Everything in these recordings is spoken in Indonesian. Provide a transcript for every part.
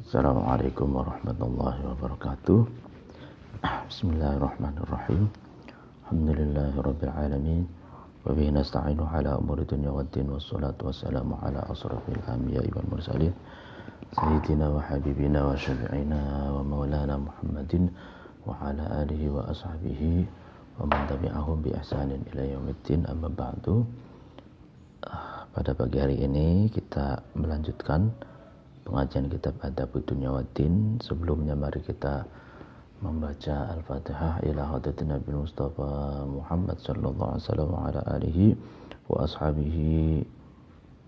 Assalamualaikum warahmatullahi wabarakatuh. Bismillahirrahmanirrahim. Alhamdulillahirabbil alamin. Wa bihi nasta'inu ala umuri dunya waddin wassalatu wassalamu ala asrafil anbiya'i wal mursalin sayyidina wa habibina wa syafi'ina wa maulana Muhammadin wa ala alihi wa ashabihi wa man tabi'ahum bi ihsanin ila yaumiddin, amma ba'du. Pada pagi hari ini kita melanjutkan pengajian kitab Adabud Dunya Waddin. Sebelumnya mari kita membaca Al-Fatihah ila hadratin Nabi Mustafa Muhammad sallallahu alaihi wasallam wa ala alihi wa ashabihi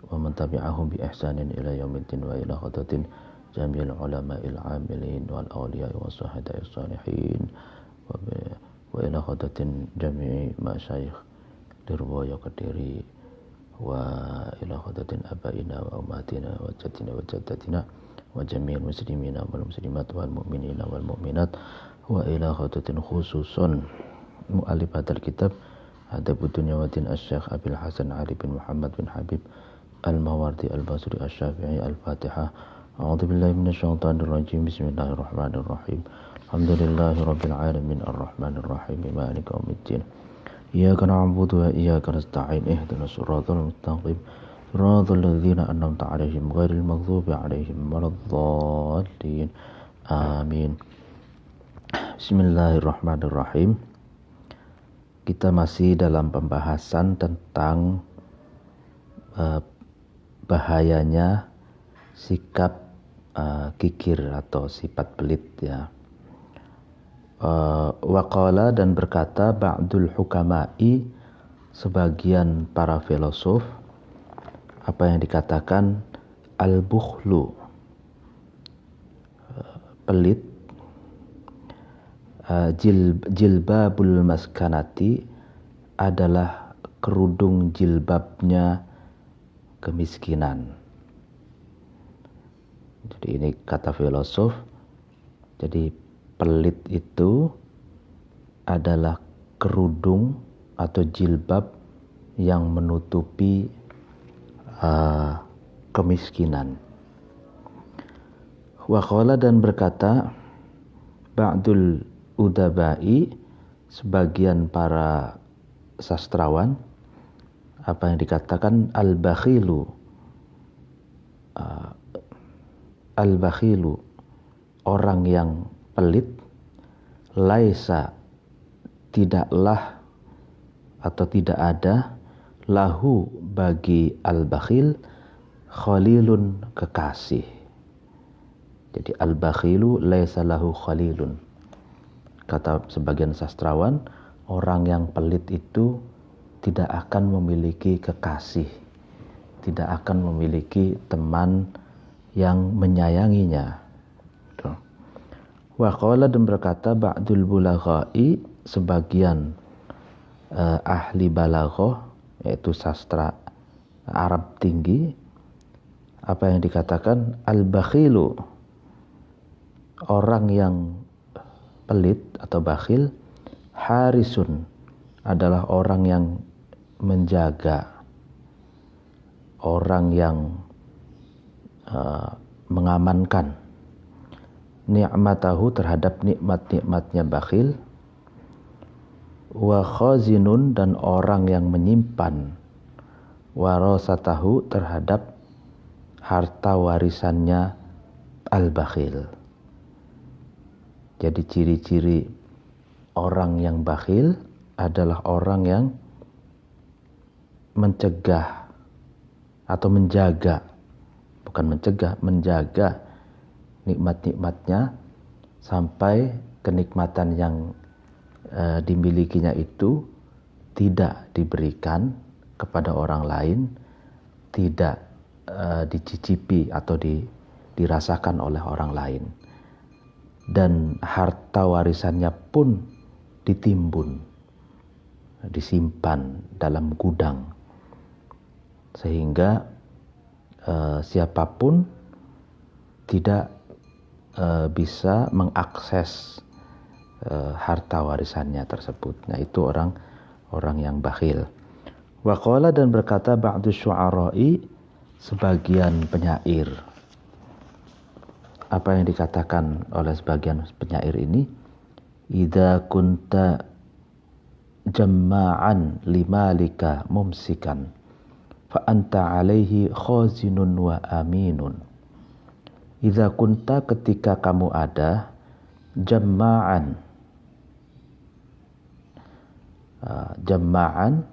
wa man tabi'ahum bi ihsanin ila yaumiddin wa ila hadratin jami'il ulama'il 'amilin wal awliya'i was syuhada'is shalihin wa ila hadratin jami'i masyayikh dirwaya Kediri wa ila hadratin abaina wa ummatina wa jadina wa jaddatina wa jami'il muslimina wal muslimat wal mu'minina wal mu'minat wa ila hadratin khususun mu'allifatul kitab Adabud Dunya Waddin Asy-Syaikh Abil Hasan Ali bin Muhammad bin Habib Al-Mawardi Al-Basri Asy-Syafi'i. Al-Fatihah. A'udzu billahi minasyaitonir rajim. Bismillahirrahmanirrahim. Alhamdulillahirabbil alamin arrahmanir rahim maliki yaumiddin. Iyyaka na'budu wa iyyaka nasta'in ihdinas siratal mustaqim siratal ladzina an'amta 'alaihim ghairil maghdubi 'alaihim waladdallin. Amin. Bismillahirrahmanirrahim. Kita masih dalam pembahasan tentang bahayanya sikap kikir atau sifat pelit, ya. Waqala, dan berkata ba'dul hukama'i, sebagian para filosof, apa yang dikatakan al-bukhlu, pelit, jilbabul maskanati, adalah kerudung jilbabnya kemiskinan. Jadi ini kata filosof. Jadi pelit itu adalah kerudung atau jilbab yang menutupi kemiskinan. Waqala, dan berkata ba'dul udabai, sebagian para sastrawan, apa yang dikatakan al-bakhilu, orang yang pelit, laisa, tidaklah atau tidak ada, lahu, bagi al-bakhil, khalilun, kekasih. Jadi al-bakhilu laisa lahu khalilun. Kata sebagian sastrawan, orang yang pelit itu tidak akan memiliki kekasih, tidak akan memiliki teman yang menyayanginya. Wa qala, dan berkata ba'dul bulaghai, sebagian ahli balaghah, yaitu sastra Arab tinggi, apa yang dikatakan al-bakhilu, orang yang pelit atau bakhil, harisun, adalah orang yang menjaga, orang yang mengamankan ni'matahu, terhadap nikmat-nikmatnya bakhil, wa khazinun, dan orang yang menyimpan warasatahu, terhadap harta warisannya al-bakhil. Jadi ciri-ciri orang yang bakhil adalah orang yang mencegah atau menjaga, bukan mencegah, menjaga nikmat-nikmatnya sampai kenikmatan yang dimilikinya itu tidak diberikan kepada orang lain, tidak dicicipi atau dirasakan oleh orang lain, dan harta warisannya pun ditimbun, disimpan dalam gudang, sehingga siapapun tidak bisa mengakses harta warisannya tersebut. Nah, itu orang yang bakhil. Wa qala, dan berkata ba'du syu'ara'i, sebagian penyair. Apa yang dikatakan oleh sebagian penyair ini? Idza kunta jamma'an limalika mumsikan fa anta alaihi khazinun wa aminun. Idza kunta, ketika kamu ada, jamma'an, jamma'an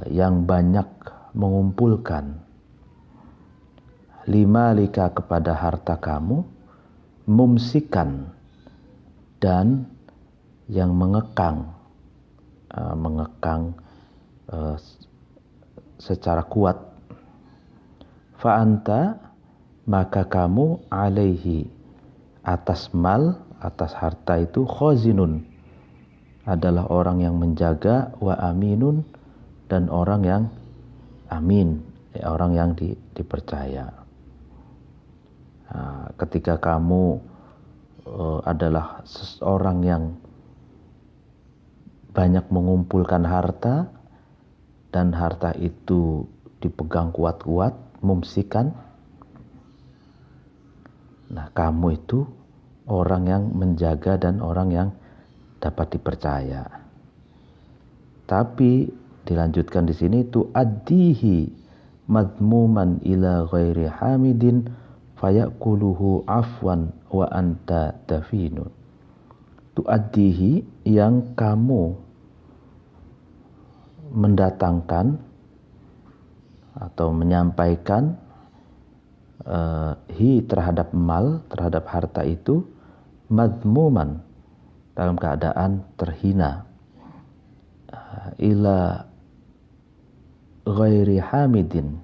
yang banyak mengumpulkan, limalika kepada harta kamu, mumsikan dan yang mengekang secara kuat, fa'anta, maka kamu alaihi, atas mal, atas harta itu, khazinun, adalah orang yang menjaga, wa aminun, dan orang yang amin, orang yang dipercaya. Nah, ketika kamu adalah seseorang yang banyak mengumpulkan harta, dan harta itu dipegang kuat-kuat, mumsikan, nah kamu itu orang yang menjaga dan orang yang dapat dipercaya. Tapi dilanjutkan di sini, tu'addihi madmuman ila ghairi hamidin fayakuluhu afwan wa anta dafinun. Tu'addihi, yang kamu mendatangkan atau menyampaikan terhadap mal, terhadap harta itu, madmuman, dalam keadaan terhina, ila ghairi hamidin,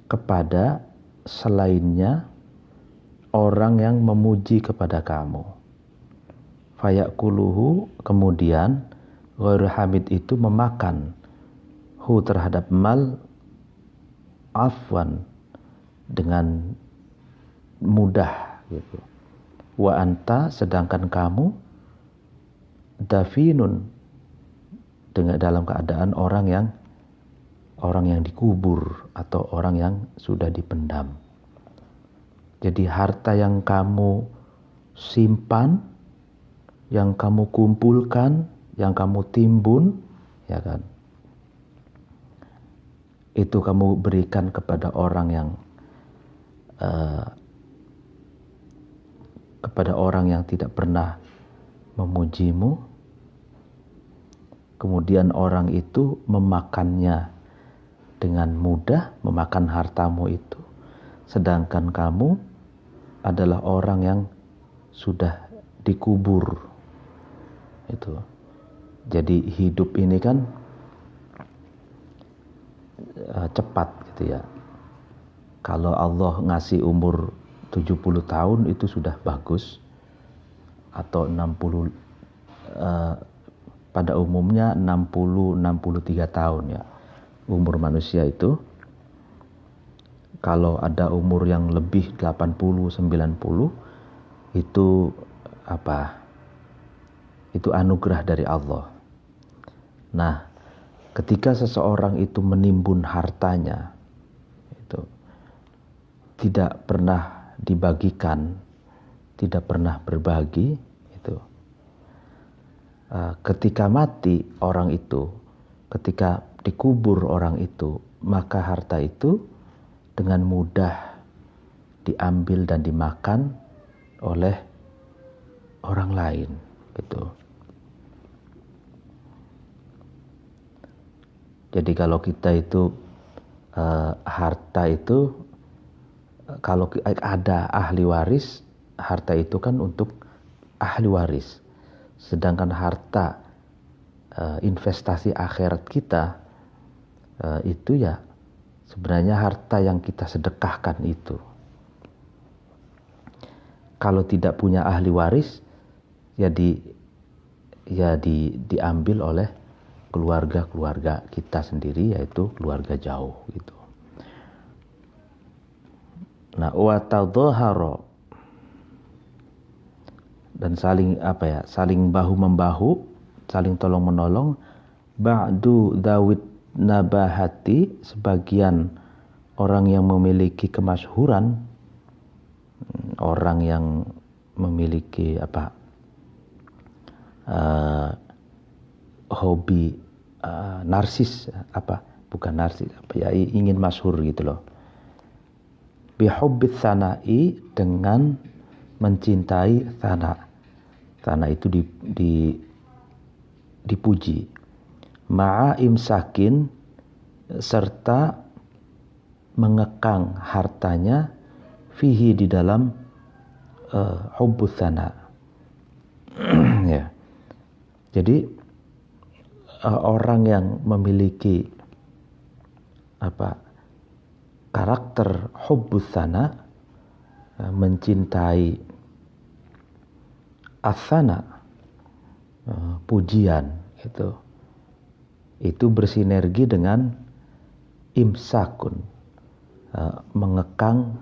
kepada selainnya orang yang memuji kepada kamu. Fayakuluhu, kemudian ghairu hamid itu memakan hu, terhadap mal, afwan, dengan mudah gitu. Wa anta, sedangkan kamu, dafinun, dengan dalam keadaan orang yang dikubur atau orang yang sudah dipendam. Jadi harta yang kamu simpan, yang kamu kumpulkan, yang kamu timbun, ya kan, itu kamu berikan kepada orang yang tidak pernah memujimu, kemudian orang itu memakannya dengan mudah, memakan hartamu itu, sedangkan kamu adalah orang yang sudah dikubur. Itu. Jadi hidup ini kan cepat gitu ya. Kalau Allah ngasih umur 70 tahun itu sudah bagus, atau 60, pada umumnya 60-63 tahun ya umur manusia itu. Kalau ada umur yang lebih 80-90, itu itu anugerah dari Allah. Nah, ketika seseorang itu menimbun hartanya, itu tidak pernah dibagikan, tidak pernah berbagi, itu ketika mati orang itu, ketika dikubur orang itu, maka harta itu dengan mudah diambil dan dimakan oleh orang lain, gitu. Jadi kalau kita itu harta itu, kalau ada ahli waris, harta itu kan untuk ahli waris. Sedangkan harta investasi akhirat kita itu ya sebenarnya harta yang kita sedekahkan itu. Kalau tidak punya ahli waris, ya diambil oleh keluarga kita sendiri, yaitu keluarga jauh gitu. Nah, wa tadhahara, dan saling bahu membahu, saling tolong menolong, ba'du dawid nabahati, sebagian orang yang memiliki kemasyhuran, orang yang memiliki hobi narsis, ingin masyhur gitu loh. Bihubbits sana'i, dengan mencintai sana. Sana itu dipuji. Ma'a imsakin, serta mengekang hartanya, fihi, di dalam hubbus sana. Ya. Jadi orang yang memiliki karakter hubbus sana, mencintai asana, pujian, itu bersinergi dengan imsakun, mengekang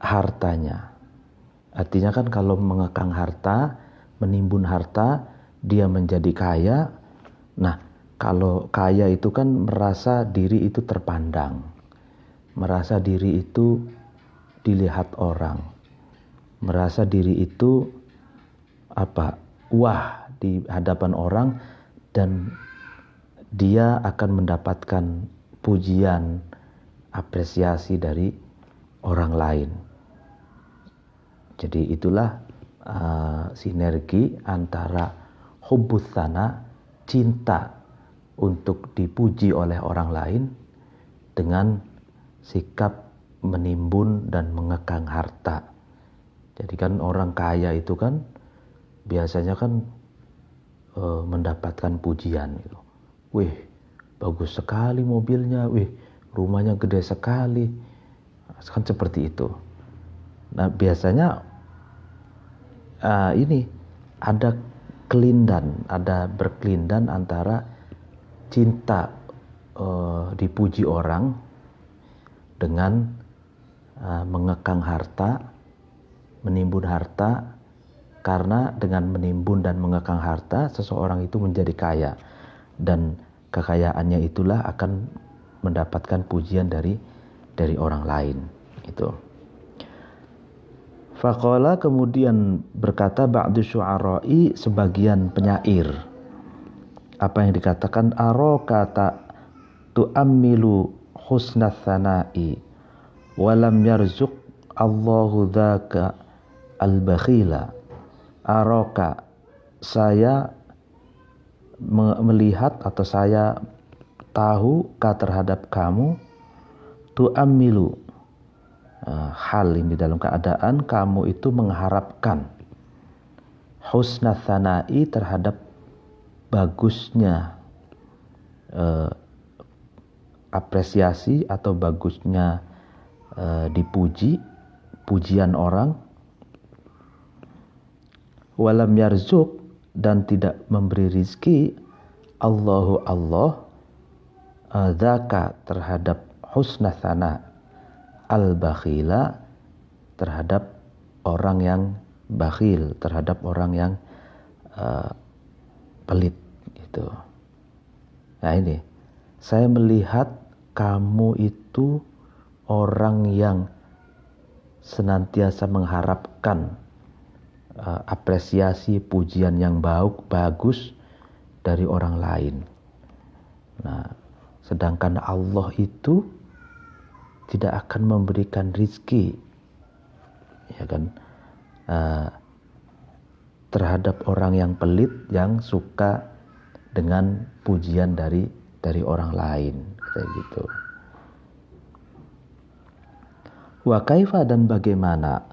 hartanya. Artinya kan kalau mengekang harta, menimbun harta, dia menjadi kaya. Nah, kalau kaya itu kan merasa diri itu terpandang, merasa diri itu dilihat orang, merasa diri itu wah di hadapan orang, dan dia akan mendapatkan pujian, apresiasi dari orang lain. Jadi itulah sinergi antara hubbus sana, cinta untuk dipuji oleh orang lain, dengan sikap menimbun dan mengekang harta. Jadi kan orang kaya itu kan biasanya kan mendapatkan pujian gitu. Wih, bagus sekali mobilnya, wih, rumahnya gede sekali. Kan seperti itu. Nah, biasanya ini ada berkelindan antara cinta dipuji orang dengan mengekang harta, menimbun harta. Karena dengan menimbun dan mengekang harta, seseorang itu menjadi kaya, dan kekayaannya itulah akan mendapatkan pujian dari orang lain. Itu. Faqala, kemudian berkata ba'du syu'ara'i, sebagian penyair. Apa yang dikatakan? Araka tu'ammilu husnats sana'i walam yarzuq Allahu dzaka al-bakhila. Araka, saya melihat atau saya tahu terhadap kamu, tu'ammilu, hal ini dalam keadaan kamu itu mengharapkan, husnats sana'i, terhadap bagusnya apresiasi atau bagusnya dipuji, pujian orang. Walam yarzuq, dan tidak memberi rizki, Allahu Allah, dzaka, terhadap husnats sana, al-bakhila, terhadap orang yang bakhil, terhadap orang yang pelit gitu. Nah ini, saya melihat kamu itu orang yang senantiasa mengharapkan apresiasi, pujian yang bagus dari orang lain. Nah, sedangkan Allah itu tidak akan memberikan rizki, ya kan, terhadap orang yang pelit, yang suka dengan pujian dari orang lain, kayak gitu. Wa kaifa, dan bagaimana,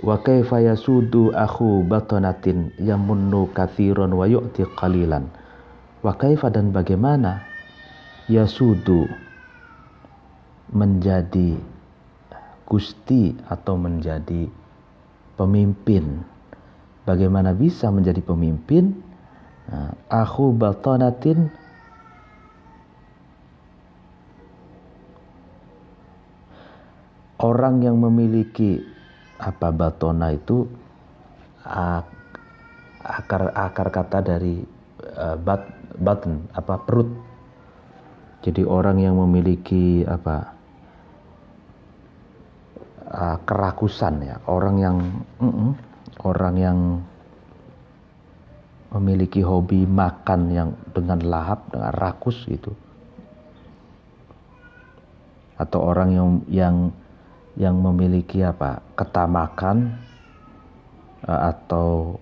wa kaifa yasudu akhu batanatin yamunnu katsiran wa yu'ti qalilan. Wa kaifa, dan bagaimana, yasudu, menjadi gusti atau menjadi pemimpin. Bagaimana bisa menjadi pemimpin? Akhu batanatin, orang yang memiliki batona itu akar kata dari batn, perut. Jadi orang yang memiliki kerakusan ya, orang yang memiliki hobi makan yang dengan lahap, dengan rakus gitu, atau orang yang memiliki ketamakan atau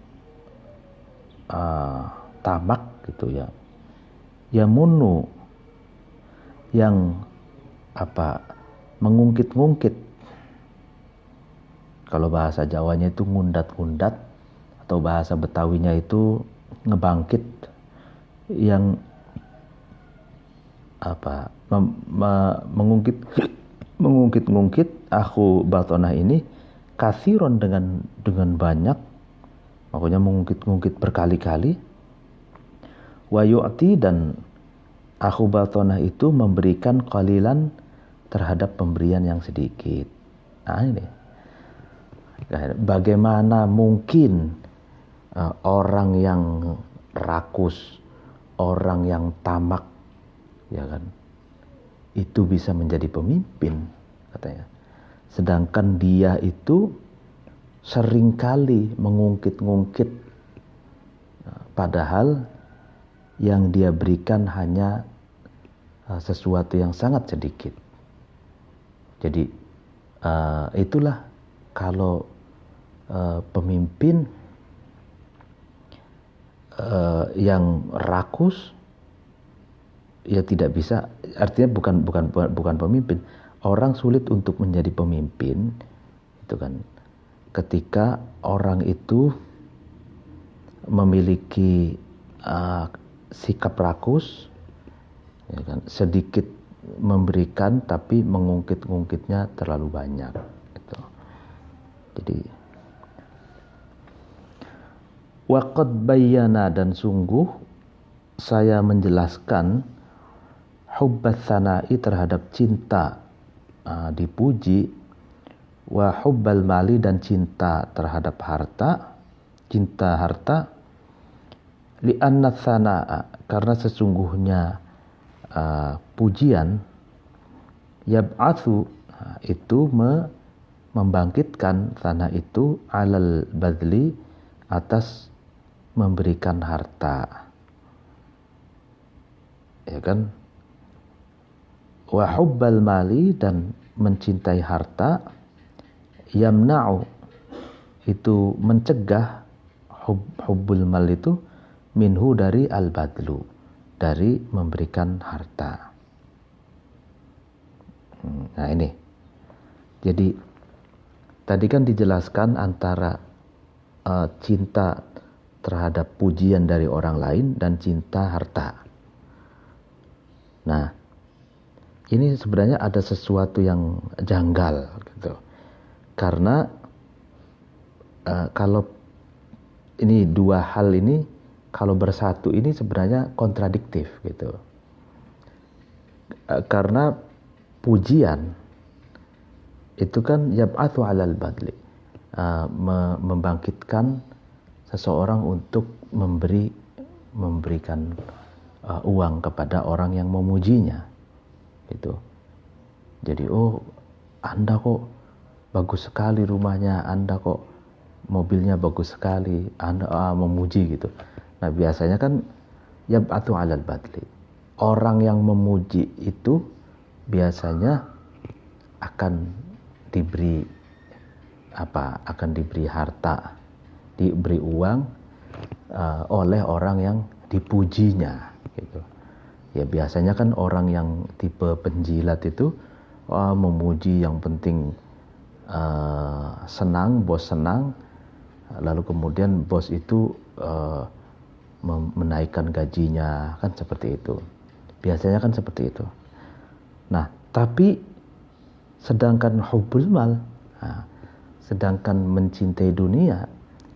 tamak gitu ya, yamunu, yang mengungkit-ungkit, kalau bahasa Jawanya itu ngundat-ngundat, atau bahasa Betawinya itu ngebangkit, yang mengungkit-ungkit aku batonah ini kathiron dengan banyak, makanya mengungkit-ungkit berkali-kali, wa yu'ti, dan aku batonah itu memberikan qalilan terhadap pemberian yang sedikit. Nah ini, bagaimana mungkin orang yang rakus, orang yang tamak, ya kan, itu bisa menjadi pemimpin katanya. Sedangkan dia itu seringkali mengungkit-ungkit, padahal yang dia berikan hanya sesuatu yang sangat sedikit. Jadi itulah kalau pemimpin yang rakus, ya tidak bisa, artinya bukan pemimpin. Orang sulit untuk menjadi pemimpin itu kan ketika orang itu memiliki sikap rakus, ya kan, sedikit memberikan tapi mengungkit-ungkitnya terlalu banyak gitu. Jadi waqad bayyana, dan sungguh saya menjelaskan hubbat sana'i, terhadap cinta dipuji, wa hubbal mali, dan cinta terhadap harta, cinta harta, li'anna sana'a, karena sesungguhnya pujian, yab'atsu, itu membangkitkan, sana itu, alal badli, atas memberikan harta, ya kan, wa hubbal mali, dan mencintai harta, yamna'u, itu mencegah, hubbul mal itu minhu, dari al-badlu, dari memberikan harta. Nah ini, jadi tadi kan dijelaskan antara cinta terhadap pujian dari orang lain dan cinta harta. Nah, ini sebenarnya ada sesuatu yang janggal gitu. Karena kalau ini dua hal ini kalau bersatu ini sebenarnya kontradiktif gitu. Karena pujian itu kan yab'atsu 'alal badli, membangkitkan seseorang untuk memberikan uang kepada orang yang memujinya gitu. Jadi, oh Anda kok bagus sekali rumahnya, Anda kok mobilnya bagus sekali, Anda memuji gitu. Nah biasanya kan yab'atsu 'alal badli, orang yang memuji itu biasanya akan diberi harta, diberi uang oleh orang yang dipujinya gitu. Ya biasanya kan orang yang tipe penjilat itu memuji, yang penting senang, bos senang, lalu kemudian bos itu menaikkan gajinya, kan seperti itu. Biasanya kan seperti itu. Nah, tapi sedangkan hubbul mal, sedangkan mencintai dunia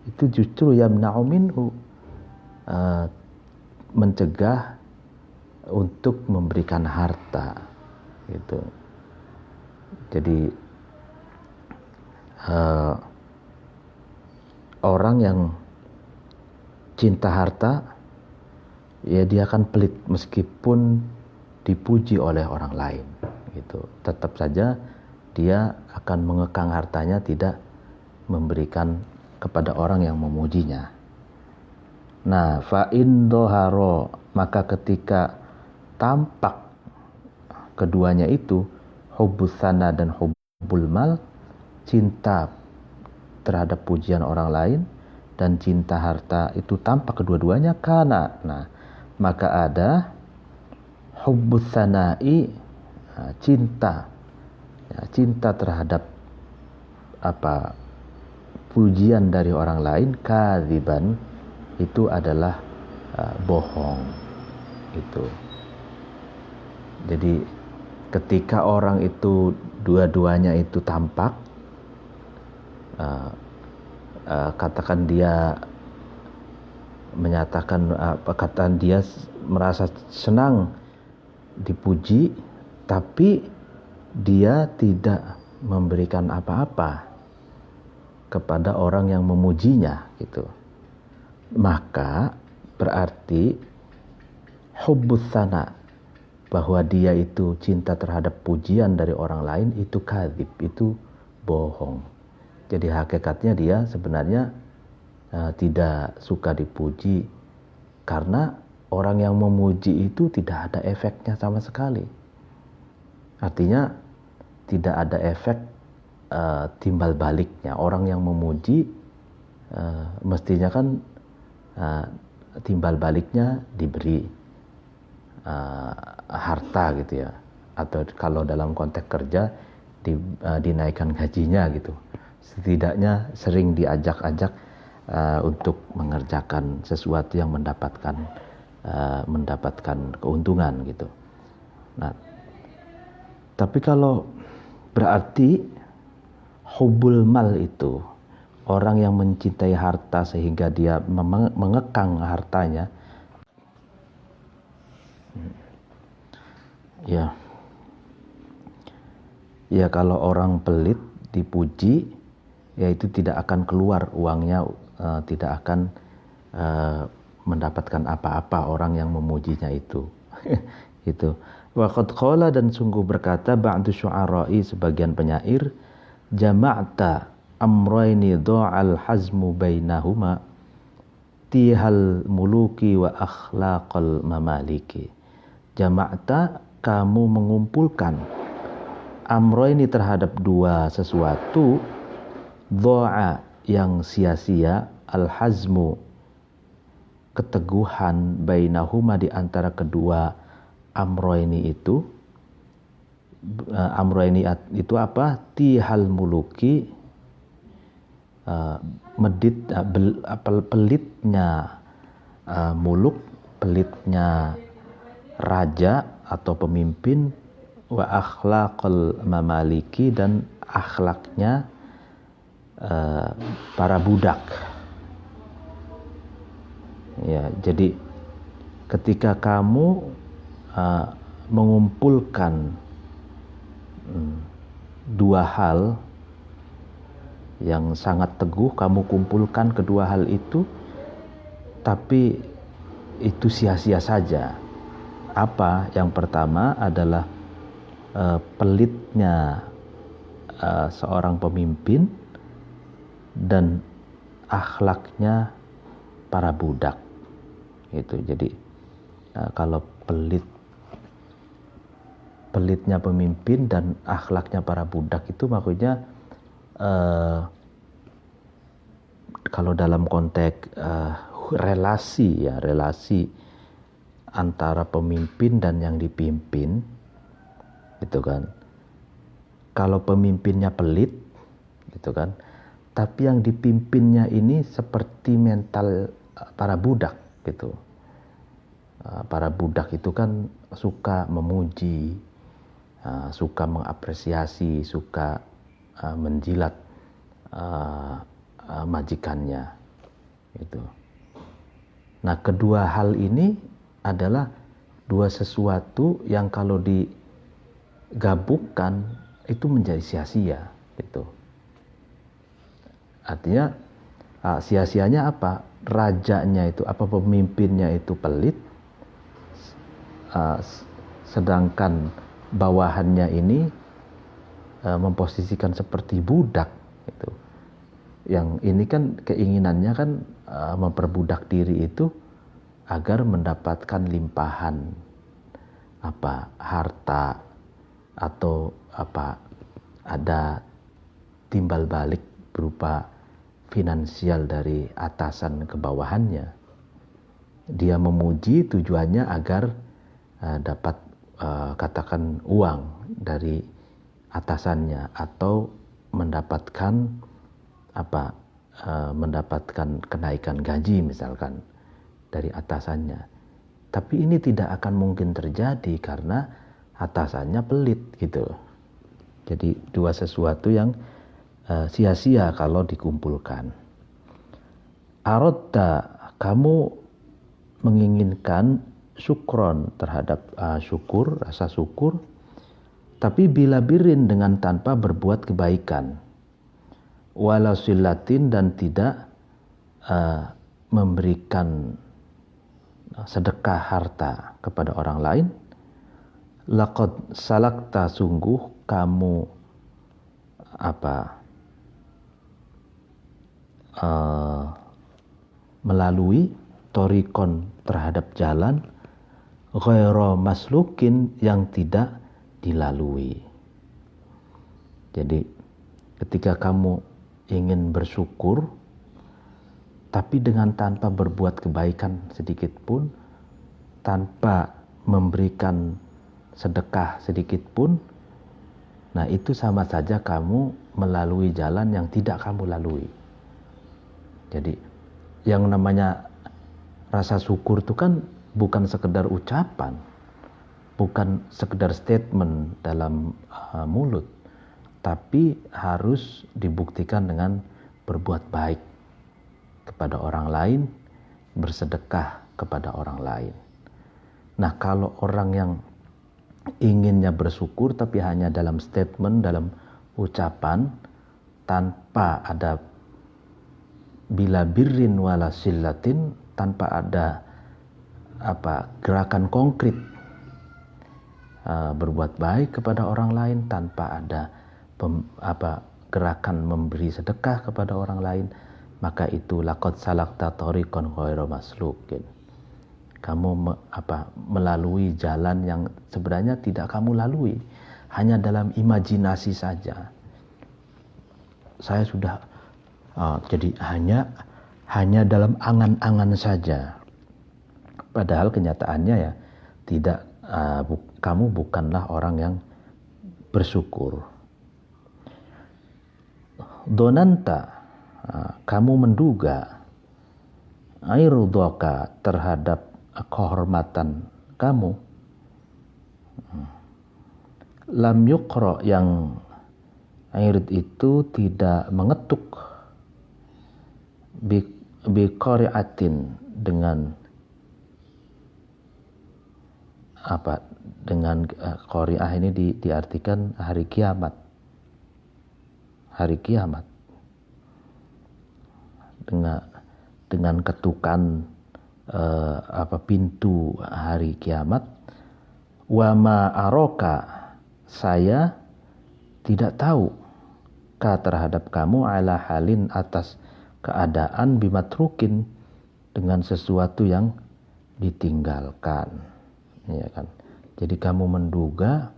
itu justru yamna'u minhu, mencegah untuk memberikan harta gitu. Jadi orang yang cinta harta, ya dia akan pelit meskipun dipuji oleh orang lain gitu. Tetap saja dia akan mengekang hartanya, tidak memberikan kepada orang yang memujinya. Nah, fa in doharo, maka ketika tampak keduanya itu, hubbus sana dan hubbul mal, cinta terhadap pujian orang lain dan cinta harta itu tampak kedua-duanya, kana, nah maka ada hubbus sana'i, cinta terhadap pujian dari orang lain, kadziban, itu adalah bohong. Itu jadi ketika orang itu dua-duanya itu tampak, katakan dia menyatakan katakan dia merasa senang dipuji, tapi dia tidak memberikan apa-apa kepada orang yang memujinya gitu, maka berarti hubbus sana, bahwa dia itu cinta terhadap pujian dari orang lain, itu kadzib, itu bohong. Jadi hakikatnya dia sebenarnya tidak suka dipuji, karena orang yang memuji itu tidak ada efeknya sama sekali. Artinya tidak ada efek timbal baliknya. Orang yang memuji mestinya kan timbal baliknya diberi harta gitu ya, atau kalau dalam konteks kerja dinaikkan gajinya gitu. Setidaknya sering diajak-ajak untuk mengerjakan sesuatu yang mendapatkan keuntungan gitu. Nah, tapi kalau berarti hubbul mal itu orang yang mencintai harta sehingga dia mengekang hartanya, ya kalau orang pelit dipuji, ya itu tidak akan keluar uangnya, tidak akan mendapatkan apa-apa orang yang memujinya itu. Itu. Wa qad qala, dan sungguh berkata ba'du syu'ara'i, sebagian penyair, jama'ta amrayni dha'al hazmu bainahuma tihal muluki wa akhlaqal mamaliki. Jama'ta, kamu mengumpulkan, amrayni terhadap dua sesuatu, dha'a yang sia-sia, al-hazmu keteguhan, bainahuma di antara kedua amrayni itu. Amrayni itu apa? Tihal muluki, pelitnya muluk, pelitnya raja atau pemimpin, wa akhlaqal mamaliki, dan akhlaknya para budak. Ya, jadi ketika kamu mengumpulkan dua hal yang sangat teguh, kamu kumpulkan kedua hal itu, tapi itu sia-sia saja. Apa? Yang pertama adalah pelitnya seorang pemimpin dan akhlaknya para budak. Itu. Jadi kalau pelitnya pemimpin dan akhlaknya para budak itu maksudnya kalau dalam konteks relasi antara pemimpin dan yang dipimpin gitu kan. Kalau pemimpinnya pelit gitu kan, tapi yang dipimpinnya ini seperti mental para budak gitu. Para budak itu kan suka memuji, suka mengapresiasi, suka menjilat majikannya itu. Nah, kedua hal ini adalah dua sesuatu yang kalau digabungkan itu menjadi sia-sia gitu. Artinya sia-sianya apa? Rajanya itu, pemimpinnya itu pelit, sedangkan bawahannya ini memposisikan seperti budak gitu. Yang ini kan keinginannya kan memperbudak diri itu agar mendapatkan limpahan harta atau ada timbal balik berupa finansial dari atasan ke bawahannya. Dia memuji tujuannya agar dapat katakan uang dari atasannya atau mendapatkan mendapatkan kenaikan gaji misalkan dari atasannya. Tapi ini tidak akan mungkin terjadi karena atasannya pelit gitu. Jadi dua sesuatu yang sia-sia kalau dikumpulkan. Aradta, kamu menginginkan syukron terhadap syukur, rasa syukur, tapi bila birin dengan tanpa berbuat kebaikan, wala silatin dan tidak memberikan sedekah harta kepada orang lain, laqad salakta, sungguh kamu melalui torikon terhadap jalan ghairu maslukin yang tidak dilalui. Jadi ketika kamu ingin bersyukur tapi dengan tanpa berbuat kebaikan sedikit pun, tanpa memberikan sedekah sedikit pun, nah itu sama saja kamu melalui jalan yang tidak kamu lalui. Jadi yang namanya rasa syukur itu kan bukan sekedar ucapan, bukan sekedar statement dalam mulut, tapi harus dibuktikan dengan berbuat baik kepada orang lain, bersedekah kepada orang lain. Nah, kalau orang yang inginnya bersyukur tapi hanya dalam statement, dalam ucapan, tanpa ada bila birrin wala sillatin, tanpa ada gerakan konkret berbuat baik kepada orang lain, tanpa ada gerakan memberi sedekah kepada orang lain, maka itu laqad salakta tariqan ghairu maslukin. Kamu melalui jalan yang sebenarnya tidak kamu lalui, hanya dalam imajinasi saja. Saya sudah jadi hanya dalam angan-angan saja. Padahal kenyataannya ya tidak, kamu bukanlah orang yang bersyukur. Donanta, kamu menduga, airdhoka, terhadap kehormatan kamu, lam yukro, yang airid itu tidak mengetuk, biqari'atin, dengan qari'ah ini diartikan hari kiamat. Hari kiamat dengan ketukan pintu hari kiamat. Wa ma aroka, saya tidak tahu ka terhadap kamu, ala halin, atas keadaan, bimatrukin, dengan sesuatu yang ditinggalkan, ya kan. Jadi kamu menduga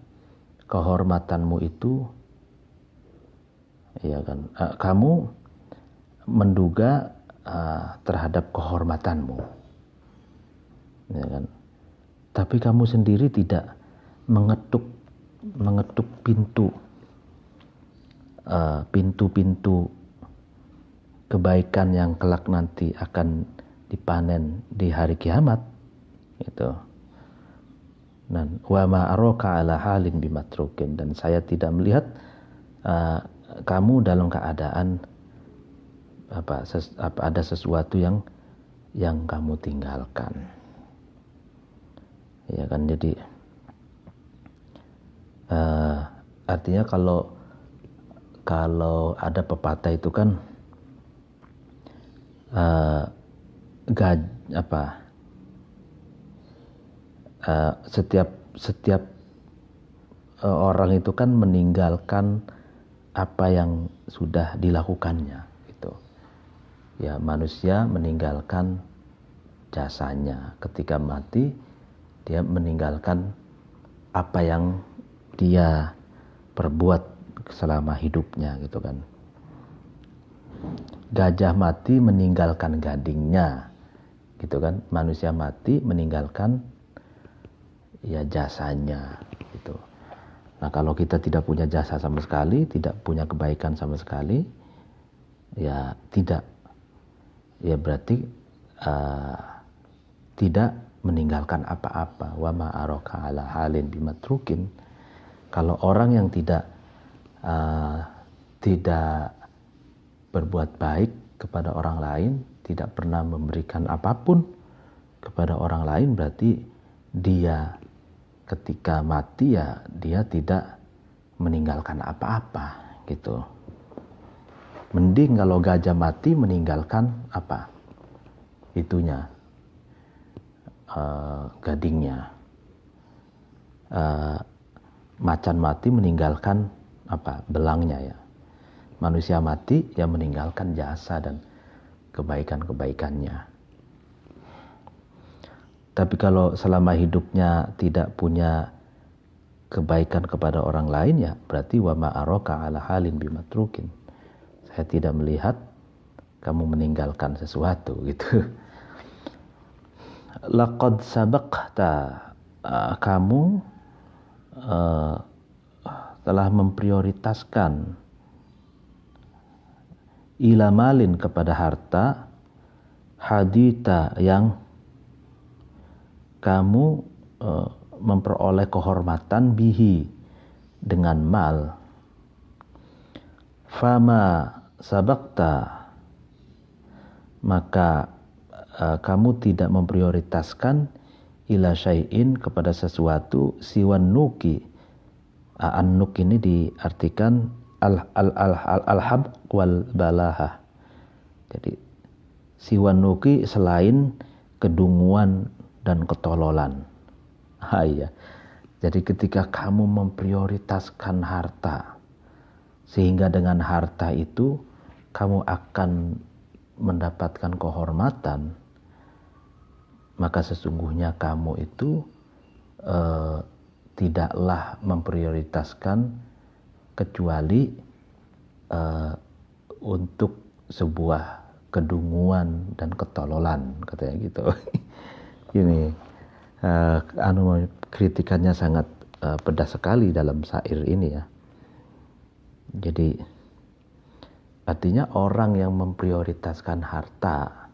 kehormatanmu itu, ya kan, kamu menduga terhadap kehormatanmu, ya kan. Tapi kamu sendiri tidak mengetuk pintu kebaikan yang kelak nanti akan dipanen di hari kiamat, gitu. Dan wa ma araka ala halin bimatrukin, dan saya tidak melihat kamu dalam keadaan ada sesuatu yang kamu tinggalkan, ya kan. Jadi artinya kalau ada pepatah itu kan setiap orang itu kan meninggalkan apa yang sudah dilakukannya gitu. Ya, manusia meninggalkan jasanya. Ketika mati dia meninggalkan apa yang dia perbuat selama hidupnya gitu kan. Gajah mati meninggalkan gadingnya gitu kan. Manusia mati meninggalkan ya jasanya gitu. Nah, kalau kita tidak punya jasa sama sekali, tidak punya kebaikan sama sekali, ya tidak, ya berarti tidak meninggalkan apa-apa. Wa ma araka ala halin bimatrukin. Kalau orang yang tidak berbuat baik kepada orang lain, tidak pernah memberikan apapun kepada orang lain, berarti dia ketika mati ya dia tidak meninggalkan apa-apa gitu. Mending kalau gajah mati meninggalkan apa? Itunya, gadingnya. Macan mati meninggalkan apa? Belangnya ya. Manusia mati ya meninggalkan jasa dan kebaikan-kebaikannya. Tapi kalau selama hidupnya tidak punya kebaikan kepada orang lain, ya berarti wa ma araka ala halin bimatrukin. Saya tidak melihat kamu meninggalkan sesuatu gitu. Laqad sabaqta, kamu telah memprioritaskan ila malin kepada harta, hadita yang kamu memperoleh kehormatan bihi dengan mal. Fama sabakta, maka kamu tidak memprioritaskan ila syai'in kepada sesuatu siwan nuki. An-nuk ini diartikan al-hab wal balahah. Jadi siwan nuki selain kedunguan dan ketololan. Iya. Jadi ketika kamu memprioritaskan harta, sehingga dengan harta itu kamu akan mendapatkan kehormatan, maka sesungguhnya kamu itu tidaklah memprioritaskan kecuali untuk sebuah kedunguan dan ketololan, katanya gitu. Ini kritikannya sangat pedas sekali dalam syair ini ya. Jadi artinya orang yang memprioritaskan harta,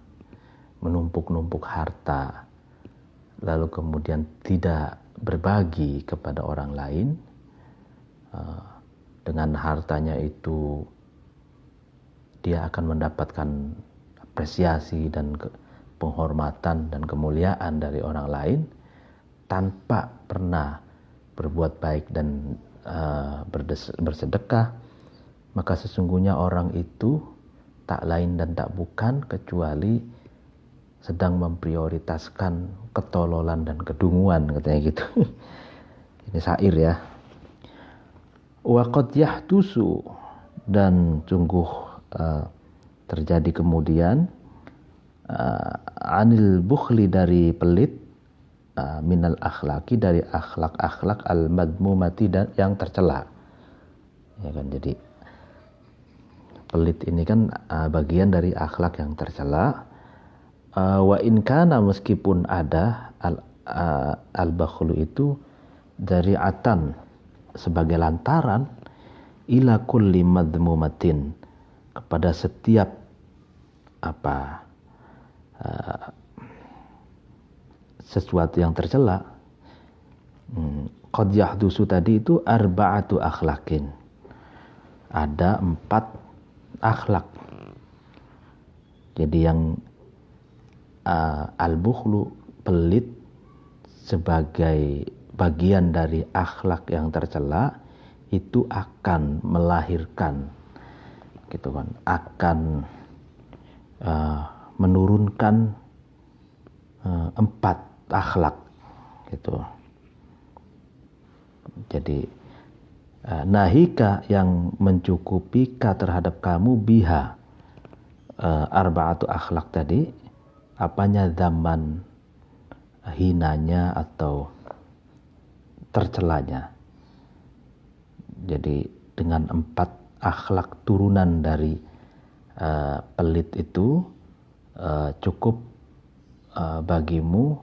menumpuk-numpuk harta, lalu kemudian tidak berbagi kepada orang lain, dengan hartanya itu dia akan mendapatkan apresiasi dan penghormatan dan kemuliaan dari orang lain tanpa pernah berbuat baik dan bersedekah, maka sesungguhnya orang itu tak lain dan tak bukan kecuali sedang memprioritaskan ketololan dan kedunguan, katanya gitu. Ini syair ya. Wa qad yahtusu, dan sungguh terjadi kemudian anil bukhli, dari pelit, minal akhlaki, dari akhlak-akhlak al-madmumati, dan yang tercela. Ya kan, jadi pelit ini kan bagian dari akhlak yang tercela. Wa in kana, meskipun ada al-bakhlu itu dari atan, sebagai lantaran, ila kulli madmumatin, kepada setiap sesuatu yang tercela. Qad yahdusu tadi itu arba'atu akhlaqin, ada 4 akhlak. Jadi yang al-bukhlu, pelit, sebagai bagian dari akhlak yang tercela, itu akan melahirkan gitu kan, akan menurunkan 4 akhlak gitu. Jadi nahika yang mencukupi ka terhadap kamu biha arba'atu akhlak tadi, apanya zaman hinanya atau tercelanya. Jadi dengan 4 akhlak turunan dari pelit itu cukup bagimu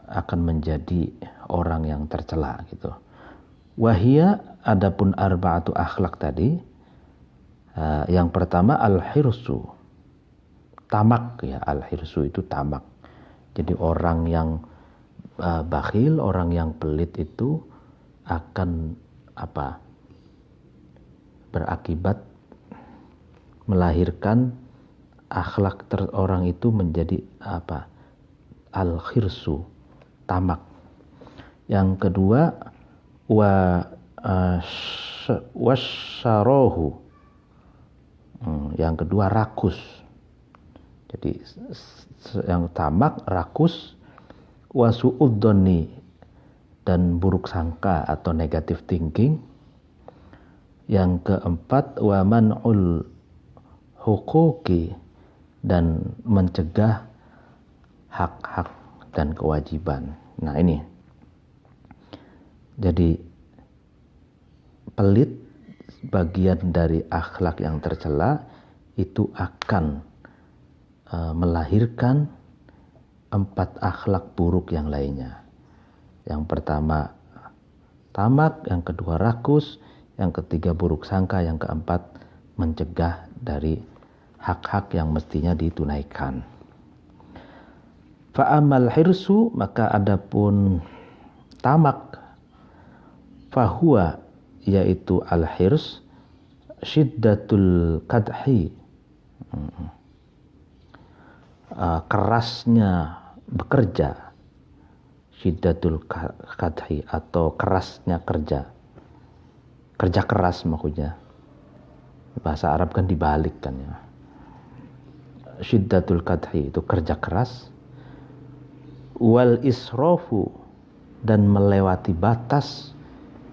akan menjadi orang yang tercela gitu. Wahia, adapun arba'atu akhlak tadi, yang pertama al-hirsu, tamak ya, al-hirsu itu tamak. Jadi orang yang bakhil, orang yang pelit itu akan berakibat melahirkan akhlak orang itu menjadi al-khirsu, tamak. Yang kedua wasyarohu, yang kedua rakus. Jadi yang tamak, rakus, wasu'udzoni, dan buruk sangka atau negative thinking. Yang keempat wa man'ul huquqi, dan mencegah hak-hak dan kewajiban. Nah ini, jadi pelit bagian dari akhlak yang tercela itu akan melahirkan 4 akhlak buruk yang lainnya. Yang pertama tamak, yang kedua rakus, yang ketiga buruk sangka, yang keempat mencegah dari hak-hak yang mestinya ditunaikan. Fa'amal hirsu, maka adapun tamak, fahuwa, yaitu al-hirs, syiddatul kadhi, kerasnya bekerja, syiddatul kadhi atau kerasnya kerja keras maksudnya. Bahasa Arab kan dibalik kan ya. Syiddatul kadhi itu kerja keras. Wal israfu, dan melewati batas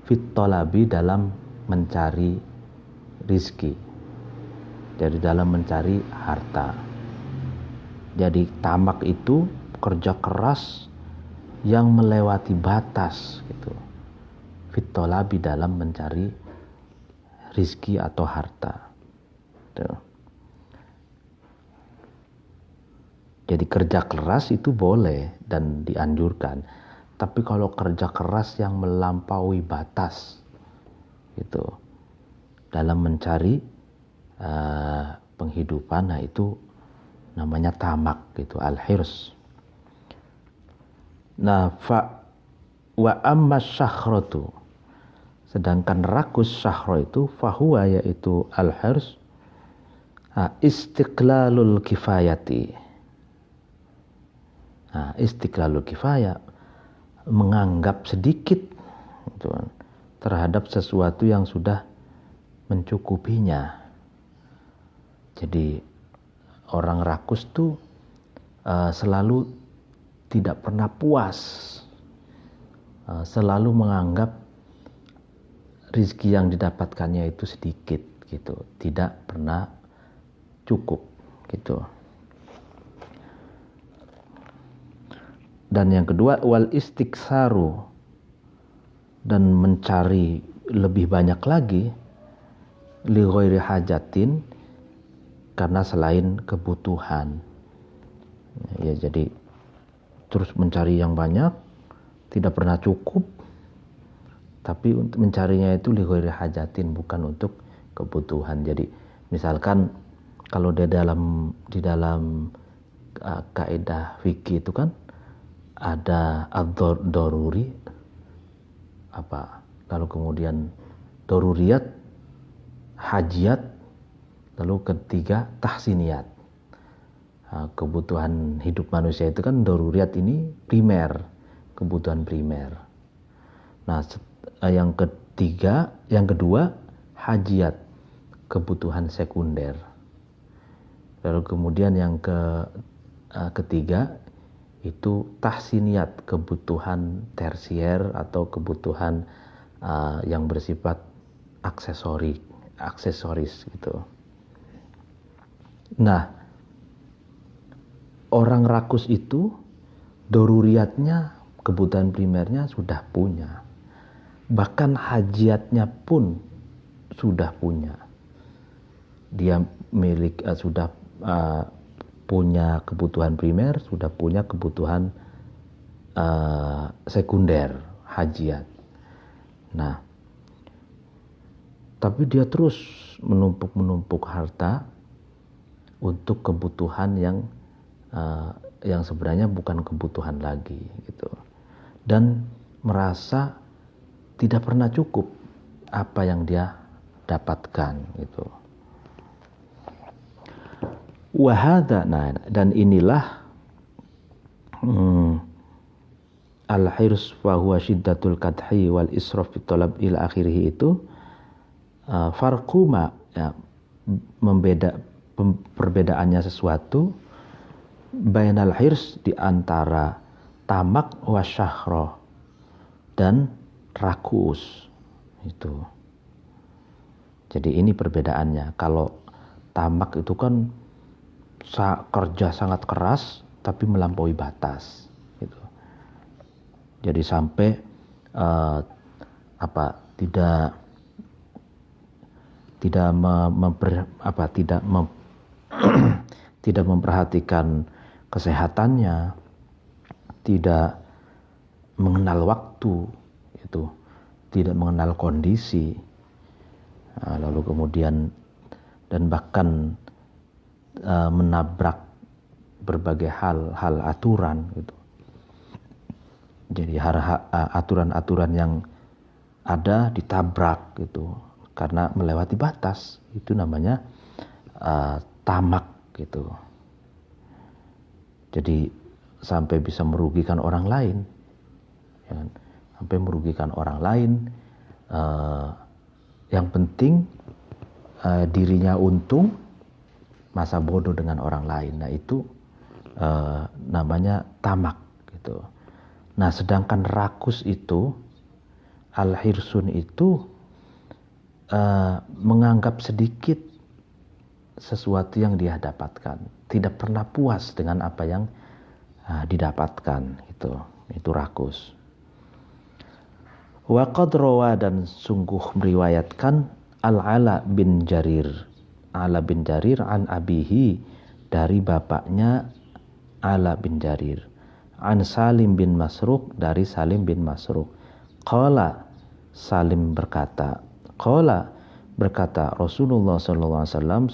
fit thalabi, dalam mencari rizki, jadi dalam mencari harta. Jadi tamak itu kerja keras yang melewati batas gitu, fit thalabi, dalam mencari rizki atau harta tuh. Jadi kerja keras itu boleh dan dianjurkan, tapi kalau kerja keras yang melampaui batas gitu dalam mencari penghidupan, nah itu namanya tamak gitu, al-hirs. Nah wa amma syahrotu, sedangkan rakus syahro itu fahuwa, yaitu al-hirs, istiqlalul kifayati. Nah, istiqlalul kifayah, menganggap sedikit gitu, terhadap sesuatu yang sudah mencukupinya. Jadi orang rakus tuh selalu tidak pernah puas, selalu menganggap rizki yang didapatkannya itu sedikit gitu, tidak pernah cukup gitu. Dan yang kedua wal istiksaru, dan mencari lebih banyak lagi, li ghairi hajatin, karena selain kebutuhan. Ya, jadi terus mencari yang banyak, tidak pernah cukup, tapi untuk mencarinya itu li ghairi hajatin, bukan untuk kebutuhan. Jadi misalkan kalau di dalam kaidah fikih itu kan ada ad-daruri, lalu kemudian daruriyat, hajiyat, lalu ketiga tahsiniyat. Kebutuhan hidup manusia itu kan daruriyat ini primer, kebutuhan primer. Nah, yang kedua hajiyat, kebutuhan sekunder. Lalu kemudian yang ketiga itu tahsiniyat, kebutuhan tersier atau kebutuhan yang bersifat aksesoris gitu. Nah, orang rakus itu doruriyatnya, kebutuhan primernya sudah punya. Bahkan hajiatnya pun sudah punya. Dia sudah punya kebutuhan primer, sudah punya kebutuhan sekunder, hajiat. Nah, tapi dia terus menumpuk harta untuk kebutuhan yang sebenarnya bukan kebutuhan lagi gitu. Dan merasa tidak pernah cukup apa yang dia dapatkan gitu. Wahada, nah, dan inilah al-hirs wa huwa shiddatul kadhi wal israf fi talab ila akhirih itu farqu ma, ya, perbedaannya sesuatu bainal hirs, di antara tamak wa syahra dan rakus itu. Jadi ini perbedaannya. Kalau tamak itu kan kerja sangat keras tapi melampaui batas gitu. Jadi sampai tidak memperhatikan kesehatannya, tidak mengenal waktu itu, tidak mengenal kondisi, lalu kemudian dan bahkan menabrak berbagai hal aturan gitu. Jadi aturan-aturan yang ada ditabrak gitu karena melewati batas, itu namanya tamak gitu. Jadi sampai bisa merugikan orang lain, ya kan? Sampai merugikan orang lain. Yang penting dirinya untung, masa bodoh dengan orang lain. Nah itu namanya tamak gitu. Nah sedangkan rakus itu, al-hirsun itu menganggap sedikit sesuatu yang dia dapatkan, tidak pernah puas dengan apa yang didapatkan gitu. Itu rakus. Wa qad rawa, dan sungguh meriwayatkan Al-Ala bin Jarir an abihi, dari bapaknya Ala bin Jarir, an Salim bin Masruq, dari Salim bin Masruq. Qala, Salim berkata Rasulullah sallallahu alaihi wasallam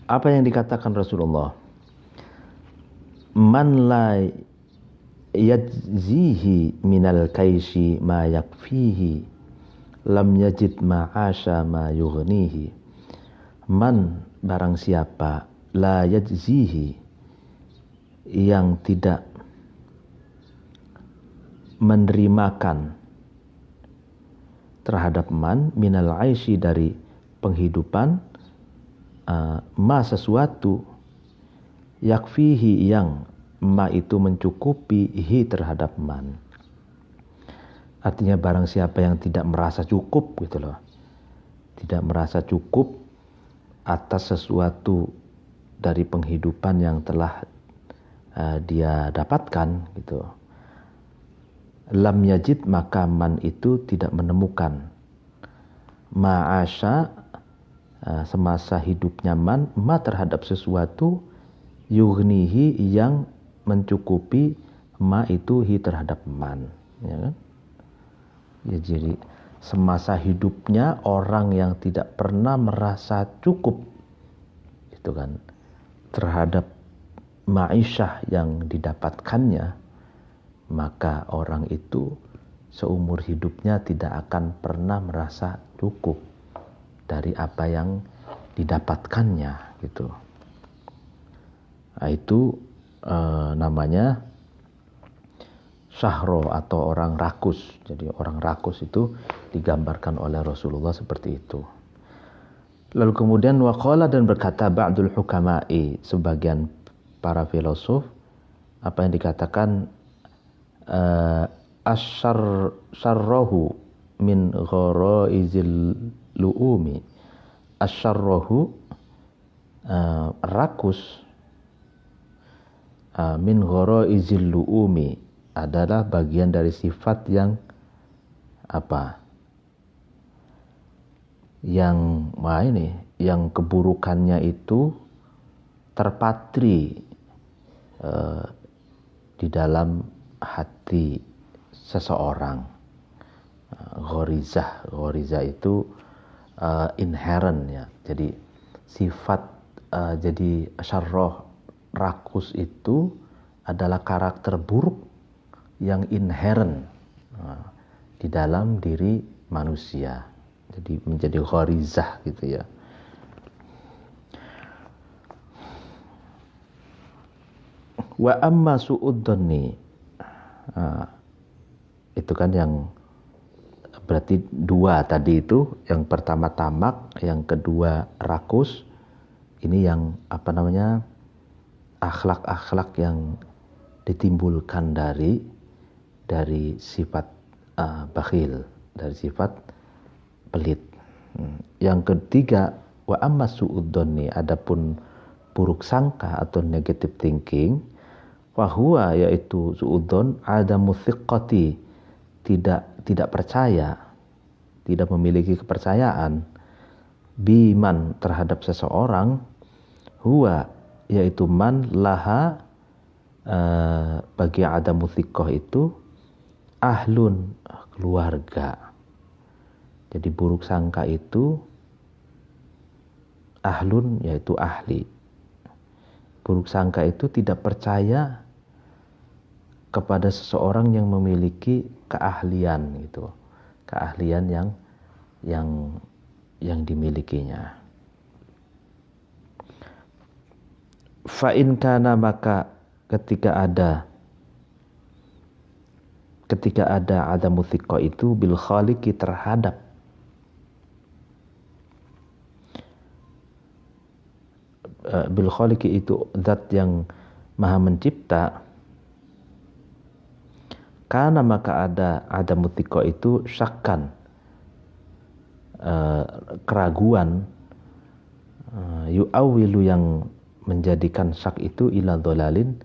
apa yang dikatakan Rasulullah? Man la yajzihi minal kaisi ma yakfihi lam yajid ma'asha ma yughnihi. Man, barang siapa, la yajzihi, yang tidak menerimakan terhadap man, minal aishi, dari penghidupan, ma, sesuatu, yakfihi, yang ma itu mencukupi, hi, terhadap man. Artinya barang siapa yang tidak merasa cukup gitu loh, tidak merasa cukup atas sesuatu dari penghidupan yang telah dia dapatkan gitu, lam yajid, maka man itu tidak menemukan, ma'asha, semasa hidupnya man, ma, terhadap sesuatu, yughnihi, yang mencukupi, ma itu, hi, terhadap man, ya kan? Ya, jadi semasa hidupnya orang yang tidak pernah merasa cukup itu kan terhadap ma'isyah yang didapatkannya, maka orang itu seumur hidupnya tidak akan pernah merasa cukup dari apa yang didapatkannya gitu. Nah, itu namanya syahro, atau orang rakus. Jadi orang rakus itu digambarkan oleh Rasulullah seperti itu. Lalu kemudian waqala, dan berkata ba'dul hukama'i, sebagian para filosof, apa yang dikatakan asyarrohu min gharaizil lu'umi. Asyarrohu rakus min gharaizil lu'umi adalah bagian dari sifat yang yang keburukannya itu terpatri di dalam hati seseorang. Ghorizah itu inherent ya. Jadi sifat jadi syarroh, rakus itu adalah karakter buruk yang inherent di dalam diri manusia. Jadi menjadi ghorizah gitu ya. Wa amma su'uddoni, itu kan yang berarti dua tadi itu, yang pertama tamak, yang kedua rakus. Ini yang akhlak-akhlak yang ditimbulkan dari sifat bakhil, dari sifat pelit. Yang ketiga, wa amma su'uddoni, adapun buruk sangka atau negative thinking, fahuwa, yaitu su'uddon adamu thiqati, tidak percaya, tidak memiliki kepercayaan, biman, terhadap seseorang, huwa, yaitu man laha, bagi adamu thiqah itu ahlun, keluarga. Jadi buruk sangka itu ahlun, yaitu ahli. Buruk sangka itu tidak percaya kepada seseorang yang memiliki keahlian gitu, keahlian yang dimilikinya. Fa in kana, maka ketika ada adamu thiqah itu bil khaliqi, terhadap bil khaliqi itu zat yang maha mencipta, karena maka ada mutiko itu syakkan, keraguan, yu'awilu, yang menjadikan syak itu ila dolalin,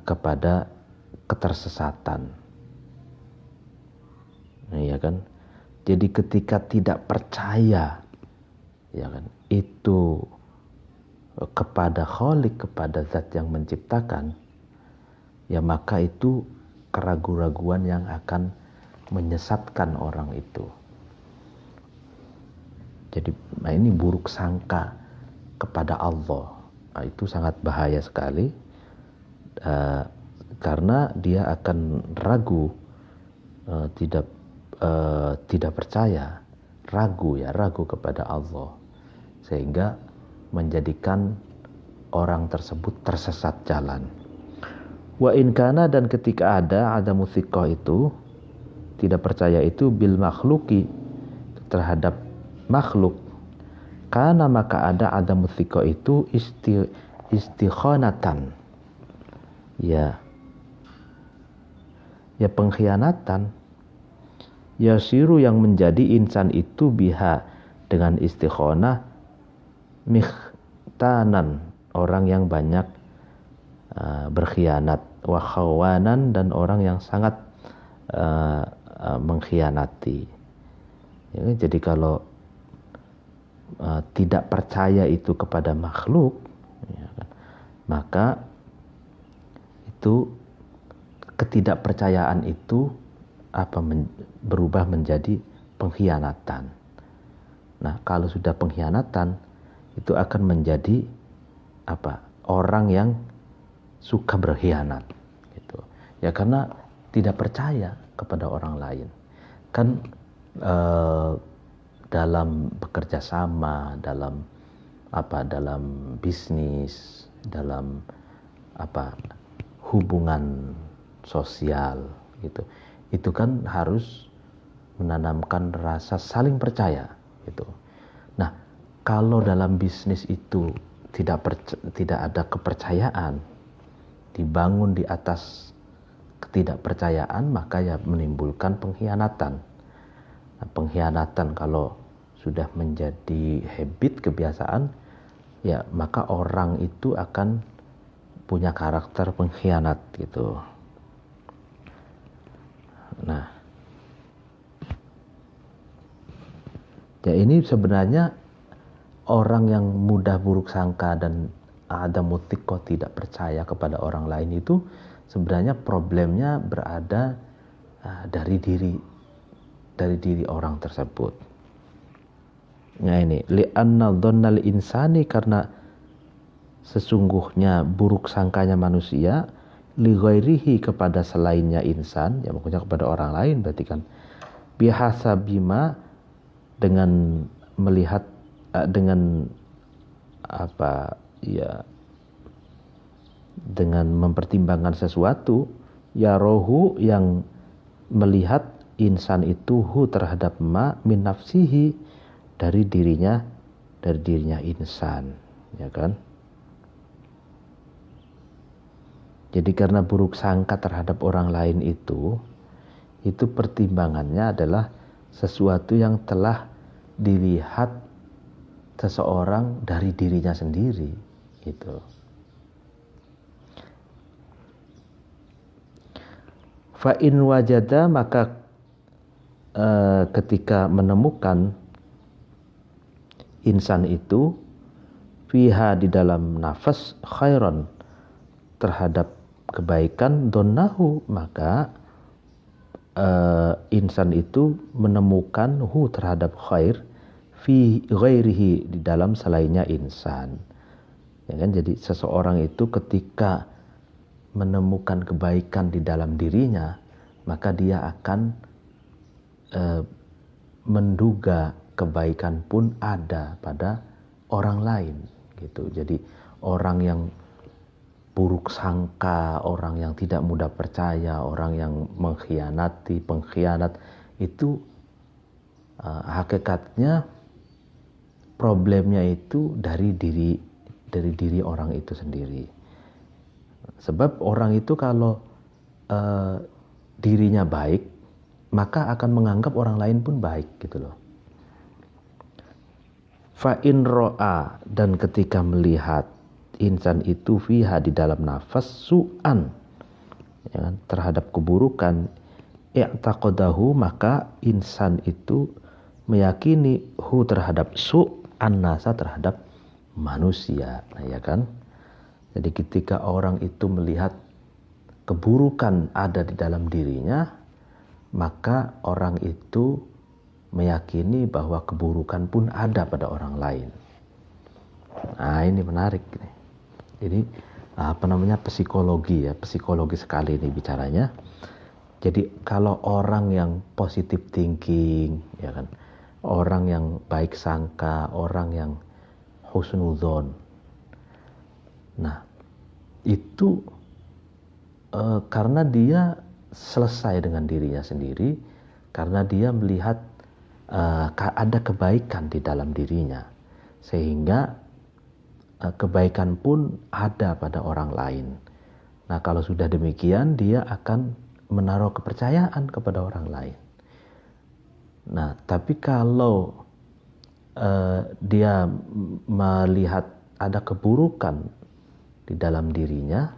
kepada ketersesatan. Ya kan? Jadi ketika tidak percaya, ya kan, itu kepada Khalik, kepada zat yang menciptakan, ya maka itu keraguan-raguan yang akan menyesatkan orang itu. Jadi ini buruk sangka kepada Allah, itu sangat bahaya sekali, karena dia akan ragu, tidak percaya, ragu kepada Allah, sehingga menjadikan orang tersebut tersesat jalan. Wa in kana, dan ketika ada musiqah itu, tidak percaya itu bil makhluki, terhadap makhluk, karena maka ada musiqah itu istikhanatan, ya pengkhianatan, yasiru, yang menjadi insan itu biha, dengan istikhanah, mikhtanan, orang yang banyak berkhianat, wa khawanan, dan orang yang sangat mengkhianati. Ya, jadi kalau tidak percaya itu kepada makhluk, ya kan, maka itu ketidakpercayaan itu berubah menjadi pengkhianatan. Nah, kalau sudah pengkhianatan, itu akan menjadi orang yang suka berkhianat gitu. Ya karena tidak percaya kepada orang lain. Kan dalam bekerja sama, dalam bisnis, dalam hubungan sosial gitu. Itu kan harus menanamkan rasa saling percaya gitu. Nah, kalau dalam bisnis itu tidak ada kepercayaan, dibangun di atas ketidakpercayaan, maka ya menimbulkan pengkhianatan. Nah, pengkhianatan kalau sudah menjadi habit, kebiasaan, ya maka orang itu akan punya karakter pengkhianat gitu. Nah, ya ini sebenarnya orang yang mudah buruk sangka dan ada mutiko tidak percaya kepada orang lain itu sebenarnya problemnya berada dari diri orang tersebut. Nah ini li'anna dhannal insani, karena sesungguhnya buruk sangkanya manusia li ghairihi, kepada selainnya insan, ya maksudnya kepada orang lain, berarti kan bihasabima, dengan melihat dengan apa ya, dengan mempertimbangkan sesuatu, ya rohu, yang melihat insan itu hu terhadap ma min nafsihi, dari dirinya insan, ya kan. Jadi karena buruk sangka terhadap orang lain itu pertimbangannya adalah sesuatu yang telah dilihat seseorang dari dirinya sendiri gitu. Fa in wajada, maka ketika menemukan insan itu fiha, di dalam nafas, khairan, terhadap kebaikan, donnahu, maka insan itu menemukan hu terhadap khair fi ghairihi, di dalam selainnya insan, ya kan. Jadi seseorang itu ketika menemukan kebaikan di dalam dirinya, maka dia akan menduga kebaikan pun ada pada orang lain gitu. Jadi orang yang buruk sangka, orang yang tidak mudah percaya, orang yang mengkhianati, pengkhianat itu hakikatnya problemnya itu dari diri orang itu sendiri. Sebab orang itu kalau dirinya baik, maka akan menganggap orang lain pun baik gitu loh. Fa in ro'a, dan ketika melihat insan itu fiha, di dalam nafas, su'an, ya kan, terhadap keburukan, i'taqadahu, maka insan itu meyakini hu terhadap su'an nasa, terhadap manusia, nah, ya kan. Jadi ketika orang itu melihat keburukan ada di dalam dirinya, maka orang itu meyakini bahwa keburukan pun ada pada orang lain. Nah ini menarik nih. Ini psikologi ya, psikologi sekali ini bicaranya. Jadi kalau orang yang positive thinking, ya kan, orang yang baik sangka, orang yang husnudzon, nah itu karena dia selesai dengan dirinya sendiri, karena dia melihat ada kebaikan di dalam dirinya, sehingga kebaikan pun ada pada orang lain. Nah kalau sudah demikian, dia akan menaruh kepercayaan kepada orang lain. Nah tapi kalau dia melihat ada keburukan di dalam dirinya,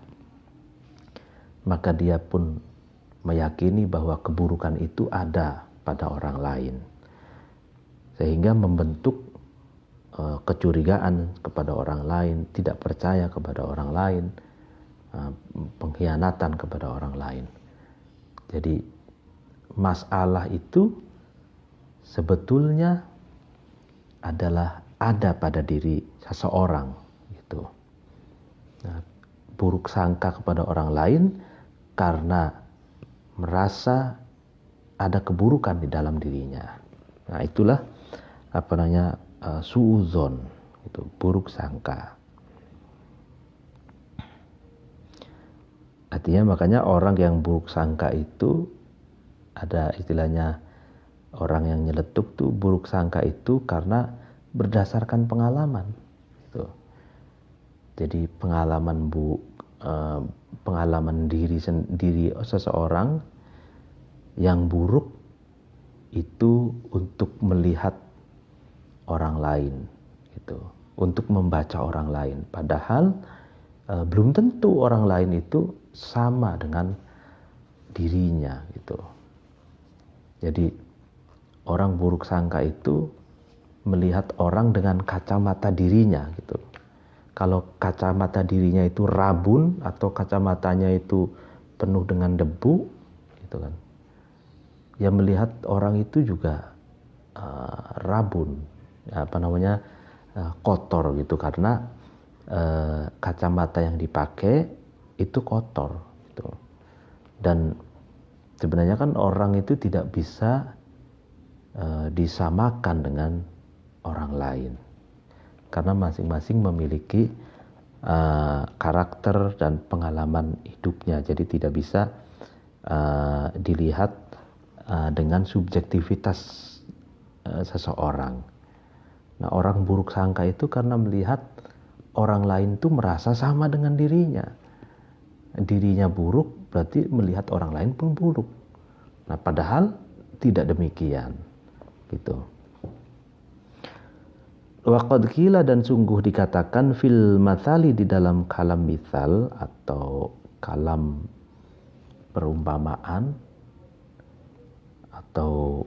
maka dia pun meyakini bahwa keburukan itu ada pada orang lain, sehingga membentuk kecurigaan kepada orang lain, tidak percaya kepada orang lain, pengkhianatan kepada orang lain. Jadi masalah itu sebetulnya adalah ada pada diri seseorang gitu. Nah, buruk sangka kepada orang lain karena merasa ada keburukan di dalam dirinya. Nah itulah suudzon, itu buruk sangka. Artinya makanya orang yang buruk sangka itu, ada istilahnya orang yang nyeletuk tuh, buruk sangka itu karena berdasarkan pengalaman gitu. Jadi pengalaman diri seseorang yang buruk itu untuk melihat orang lain gitu, untuk membaca orang lain, padahal belum tentu orang lain itu sama dengan dirinya gitu. Jadi orang buruk sangka itu melihat orang dengan kacamata dirinya gitu. Kalau kacamata dirinya itu rabun atau kacamatanya itu penuh dengan debu gitu kan, ya melihat orang itu juga rabun, kotor gitu, karena kacamata yang dipakai itu kotor gitu. Dan sebenarnya kan orang itu tidak bisa disamakan dengan orang lain, karena masing-masing memiliki karakter dan pengalaman hidupnya. Jadi tidak bisa dilihat dengan subjektivitas seseorang. Nah, orang buruk sangka itu karena melihat orang lain itu merasa sama dengan dirinya. Dirinya buruk berarti melihat orang lain pun buruk. Nah, padahal tidak demikian gitu. Waqad qila, dan sungguh dikatakan, fil mathali, di dalam kalam mithal atau kalam perumpamaan atau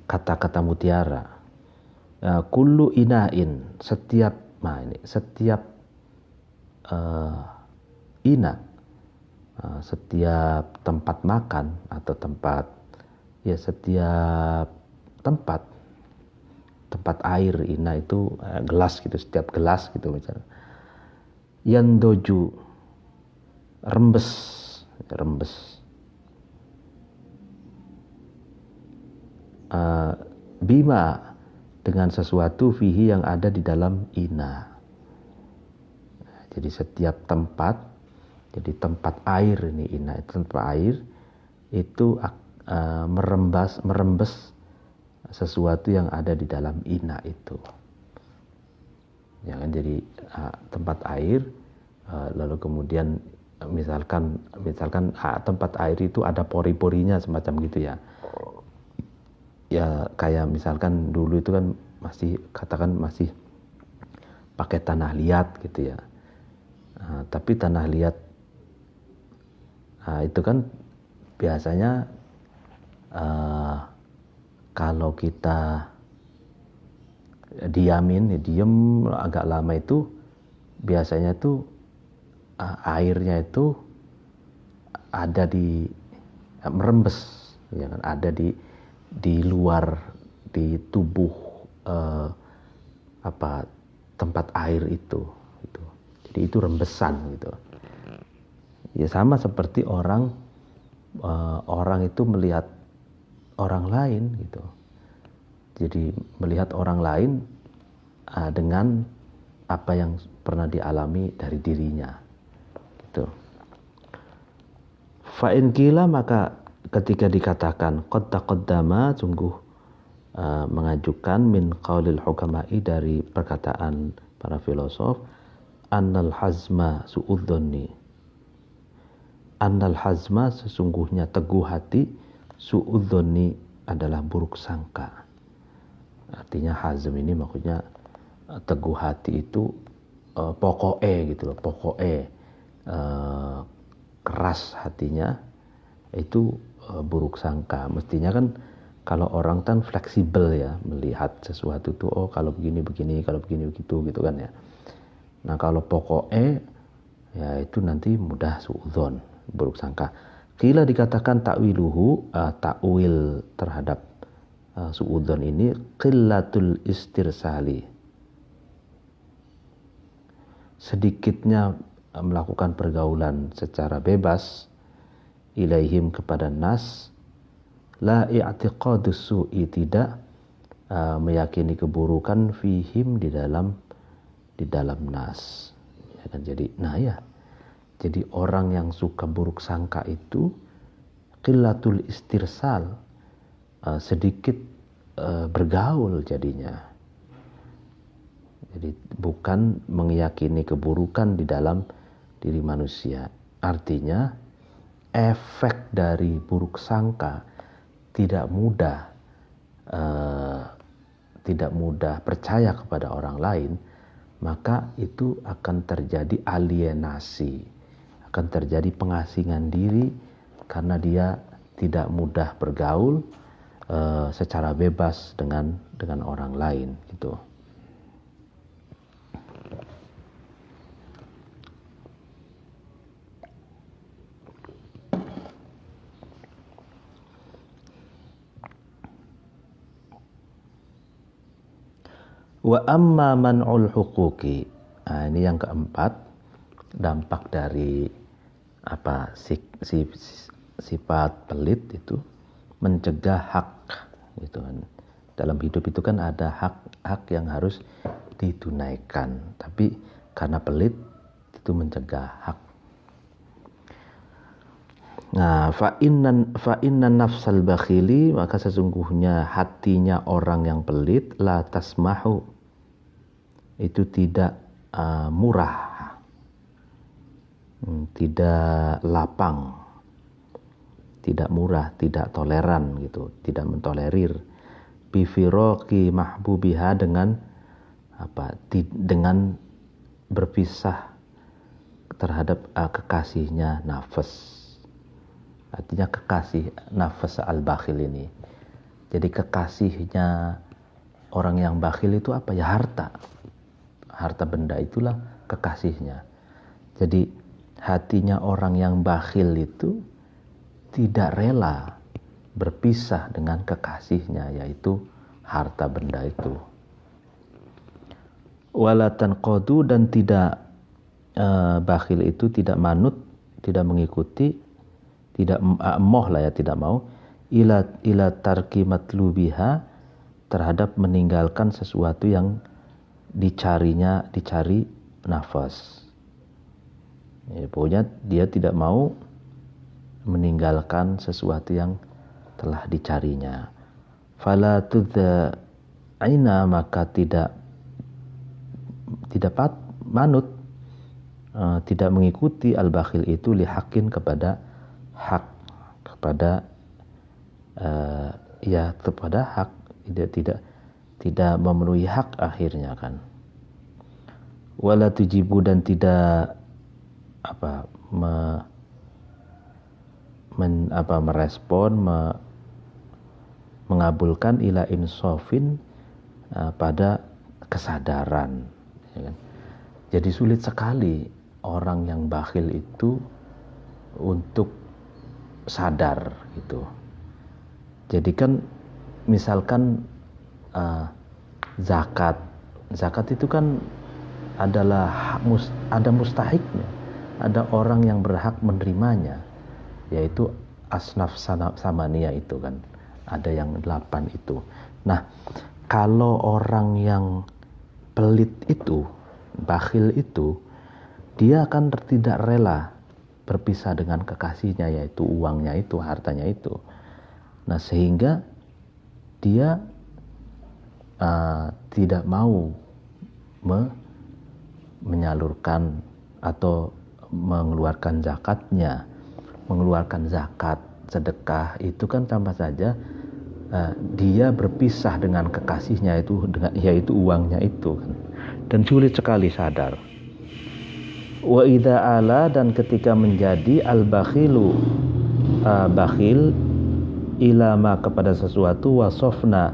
kata-kata mutiara, kullu ina'in, setiap ina, setiap tempat makan atau setiap tempat air, ina itu gelas gitu, setiap gelas gitu misalnya, yandoju, rembes bima, dengan sesuatu, fihi, yang ada di dalam ina. Jadi setiap tempat, jadi tempat air ini, ina itu tempat air, itu merembes sesuatu yang ada di dalam ina itu. Ya kan, jadi tempat air, lalu kemudian misalkan tempat air itu ada pori-porinya semacam gitu ya. Ya kayak misalkan dulu itu kan masih pakai tanah liat gitu ya. Tapi tanah liat itu kan biasanya kalau kita diem agak lama itu biasanya tuh airnya itu ada di merembes, ya kan, ada di luar, di tubuh tempat air itu gitu. Jadi itu rembesan gitu. Ya sama seperti orang itu melihat orang lain gitu. Jadi melihat orang lain dengan apa yang pernah dialami dari dirinya gitu. Fa in qila, maka ketika dikatakan qad taqaddama, sungguh mengajukan, min qaulil hukama'i, dari perkataan para filosof, annal hazma su'udzonni, annal hazma, sesungguhnya teguh hati, su'udzonni, adalah buruk sangka. Artinya hazm ini maksudnya teguh hati itu pokoknya gitu loh, pokoknya keras hatinya itu buruk sangka. Mestinya kan kalau orang kan fleksibel ya, melihat sesuatu tuh, oh kalau begini, kalau begini begitu gitu kan ya. Nah kalau pokoknya ya itu nanti mudah suudzon, buruk sangka. Qila, dikatakan takwiluhu, takwil terhadap suudzon ini, qillatul istirsali, sedikitnya melakukan pergaulan secara bebas, ilaihim, kepada nas, la i'tiqadus su'i, tidak meyakini keburukan, fihim, di dalam nas. Ya kan, jadi orang yang suka buruk sangka itu qillatul istirsal, sedikit bergaul jadinya. Jadi bukan meyakini keburukan di dalam diri manusia. Artinya efek dari buruk sangka tidak mudah percaya kepada orang lain, maka itu akan terjadi alienasi, akan terjadi pengasingan diri karena dia tidak mudah bergaul secara bebas dengan orang lain gitu. Wa amma man'ul huquqi. Nah, ini yang keempat, dampak dari sifat pelit itu mencegah hak gitu kan. Dalam hidup itu kan ada hak yang harus ditunaikan, tapi karena pelit itu mencegah hak. Nah, fa inna nafsal bakhili, maka sesungguhnya hatinya orang yang pelit, la tasmahu, itu tidak murah, tidak lapang, tidak murah, tidak toleran gitu, tidak mentolerir bifiroqi mahbubiha, dengan dengan berpisah terhadap kekasihnya nafas. Artinya kekasih nafas al-bakhil ini. Jadi kekasihnya orang yang bakhil itu apa ya? Harta benda itulah kekasihnya. Jadi hatinya orang yang bakhil itu tidak rela berpisah dengan kekasihnya, yaitu harta benda itu. Wala tanqadu, dan tidak bakhil itu tidak manut, tidak mengikuti, tidak tidak mau ila tarki matlubiha, terhadap meninggalkan sesuatu yang dicari nafas. Ya, pokoknya dia tidak mau meninggalkan sesuatu yang telah dicarinya. Fala tudzaina, maka tidak manut, tidak mengikuti al-bakhil itu lihakin kepada hak, kepada hak, tidak memenuhi hak akhirnya kan. Wala tujibu, dan tidak merespon, mengabulkan ila insofin, pada kesadaran, ya kan? Jadi sulit sekali orang yang bakhil itu untuk sadar gitu. Jadi kan misalkan zakat itu kan adalah ada mustahiknya, ada orang yang berhak menerimanya, yaitu asnaf samaniyah itu kan, ada yang 8 itu. Nah, kalau orang yang pelit itu, bakhil itu, dia akan tidak rela berpisah dengan kekasihnya, yaitu uangnya itu, hartanya itu. Nah, sehingga dia tidak mau menyalurkan atau mengeluarkan zakatnya. Mengeluarkan zakat, sedekah itu kan sama saja dia berpisah dengan kekasihnya itu, yaitu uangnya itu kan. Dan sulit sekali sadar. Wa idza ala, dan ketika menjadi al-bakhilu, bakhil, ilama, kepada sesuatu, wasofna,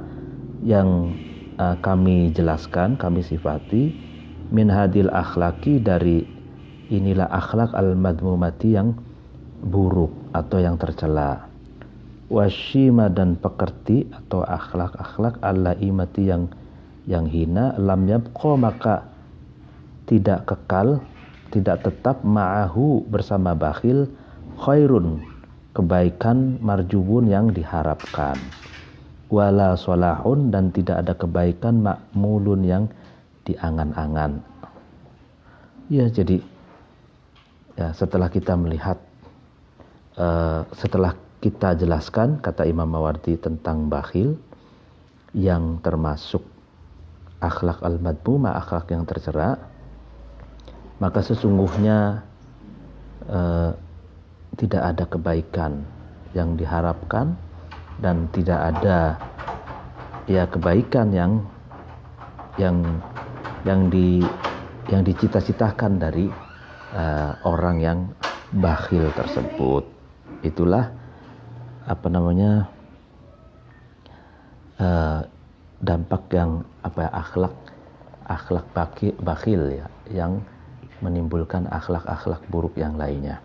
yang kami jelaskan, kami sifati, min hadil akhlaki, dari inilah akhlak al-madmumati, yang buruk atau yang tercela, wasyima, dan pekerti atau akhlak-akhlak al-laimati, yang hina, lam yabqa, maka tidak kekal, tidak tetap, ma'ahu, bersama bakhil, khairun, kebaikan, marjubun, yang diharapkan, wala solahun, dan tidak ada kebaikan, makmulun, yang diangan-angan. Ya, jadi ya, setelah kita melihat, setelah kita jelaskan kata Imam Mawardi tentang bakhil, yang termasuk akhlak al-madmumah, akhlak yang tercela, maka sesungguhnya tidak ada kebaikan yang diharapkan dan tidak ada kebaikan yang dicita-citakan dari orang yang bakhil tersebut. Itulah dampak yang akhlak bakhil yang menimbulkan akhlak-akhlak buruk yang lainnya.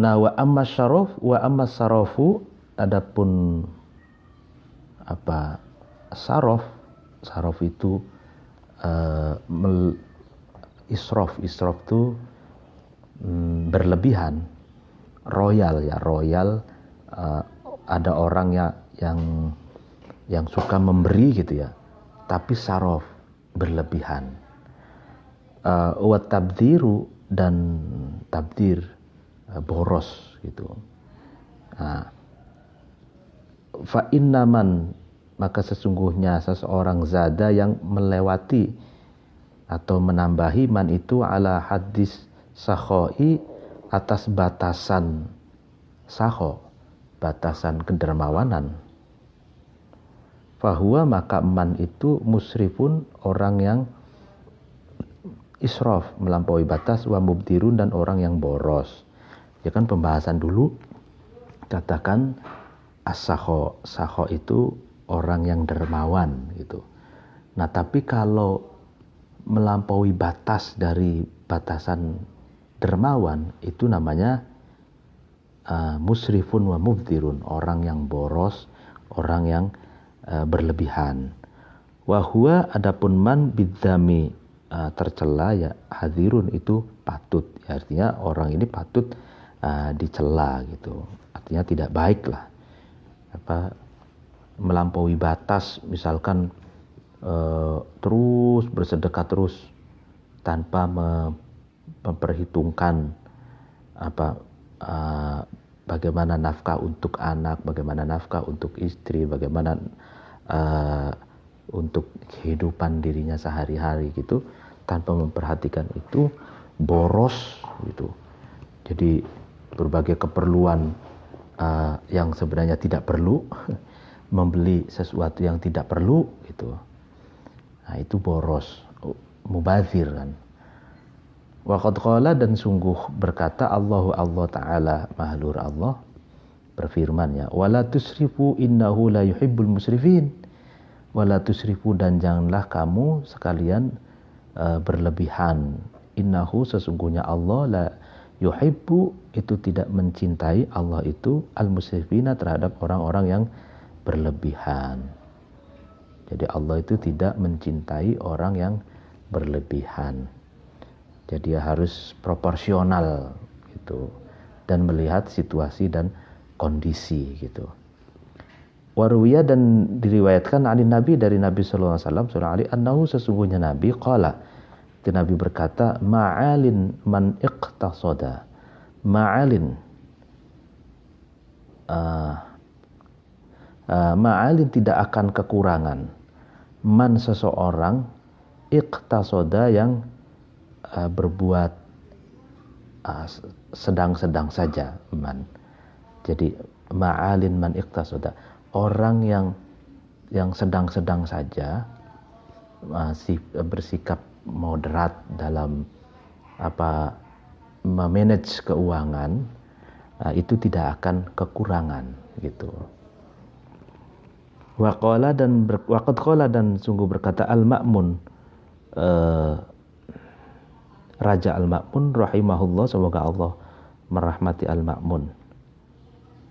Nah, wa amma sarafu, adapun saraf itu israf itu berlebihan, royal, ada orang yang suka memberi gitu ya, tapi saraf berlebihan. Wa tabdziru, dan tabdir boros gitu. Fa innaman, maka sesungguhnya seseorang zada yang melewati atau menambahi man itu ala hadis sakhoi, atas batasan sakho, batasan kedermawanan. Fahuwa, maka man itu musrifun, orang yang israf, melampaui batas, wa mubdirun, dan orang yang boros. Ya kan pembahasan dulu katakan as-sakho itu orang yang dermawan gitu. Nah, tapi kalau melampaui batas dari batasan dermawan itu namanya musrifun wa mubdirun, orang yang boros, orang yang berlebihan. Wa huwa, adapun man bidzami, tercela ya, hadirun, itu patut ya, artinya orang ini patut dicela gitu, artinya tidak baik lah, melampaui batas, misalkan terus bersedekah terus tanpa memperhitungkan bagaimana nafkah untuk anak, bagaimana nafkah untuk istri, bagaimana untuk kehidupan dirinya sehari-hari gitu, tanpa memperhatikan itu, boros gitu. Jadi berbagai keperluan yang sebenarnya tidak perlu, membeli sesuatu yang tidak perlu gitu. Nah, itu boros, mubazir kan. Wa qad qala, dan sungguh berkata Allah Ta'ala, mahlur Allah berfirman ya, wala tusrifu innahu la yuhibbul musrifin. Wala tusrifu, dan janganlah kamu sekalian berlebihan. Innahu, sesungguhnya Allah, la yuhibbu, itu tidak mencintai, Allah itu al-musrifina, terhadap orang-orang yang berlebihan. Jadi Allah itu tidak mencintai orang yang berlebihan. Jadi harus proporsional gitu, dan melihat situasi dan kondisi gitu. Warwiya, dan diriwayatkan ali Nabi, dari Nabi sallallahu alaihi wasallam, surah Ali, annahu, sesungguhnya Nabi, qala, Nabi berkata, ma'alin man iqtasada. Ma'alin ma'alin, tidak akan kekurangan, man, seseorang, iqtasada, yang berbuat sedang-sedang saja, man. Jadi ma'alin man iqtasada, orang yang sedang-sedang saja, masih bersikap moderat dalam memanage keuangan, itu tidak akan kekurangan gitu. Waqad qala, dan sungguh berkata al-Ma'mun, Raja al-Ma'mun rahimahullah, semoga Allah merahmati al-Ma'mun.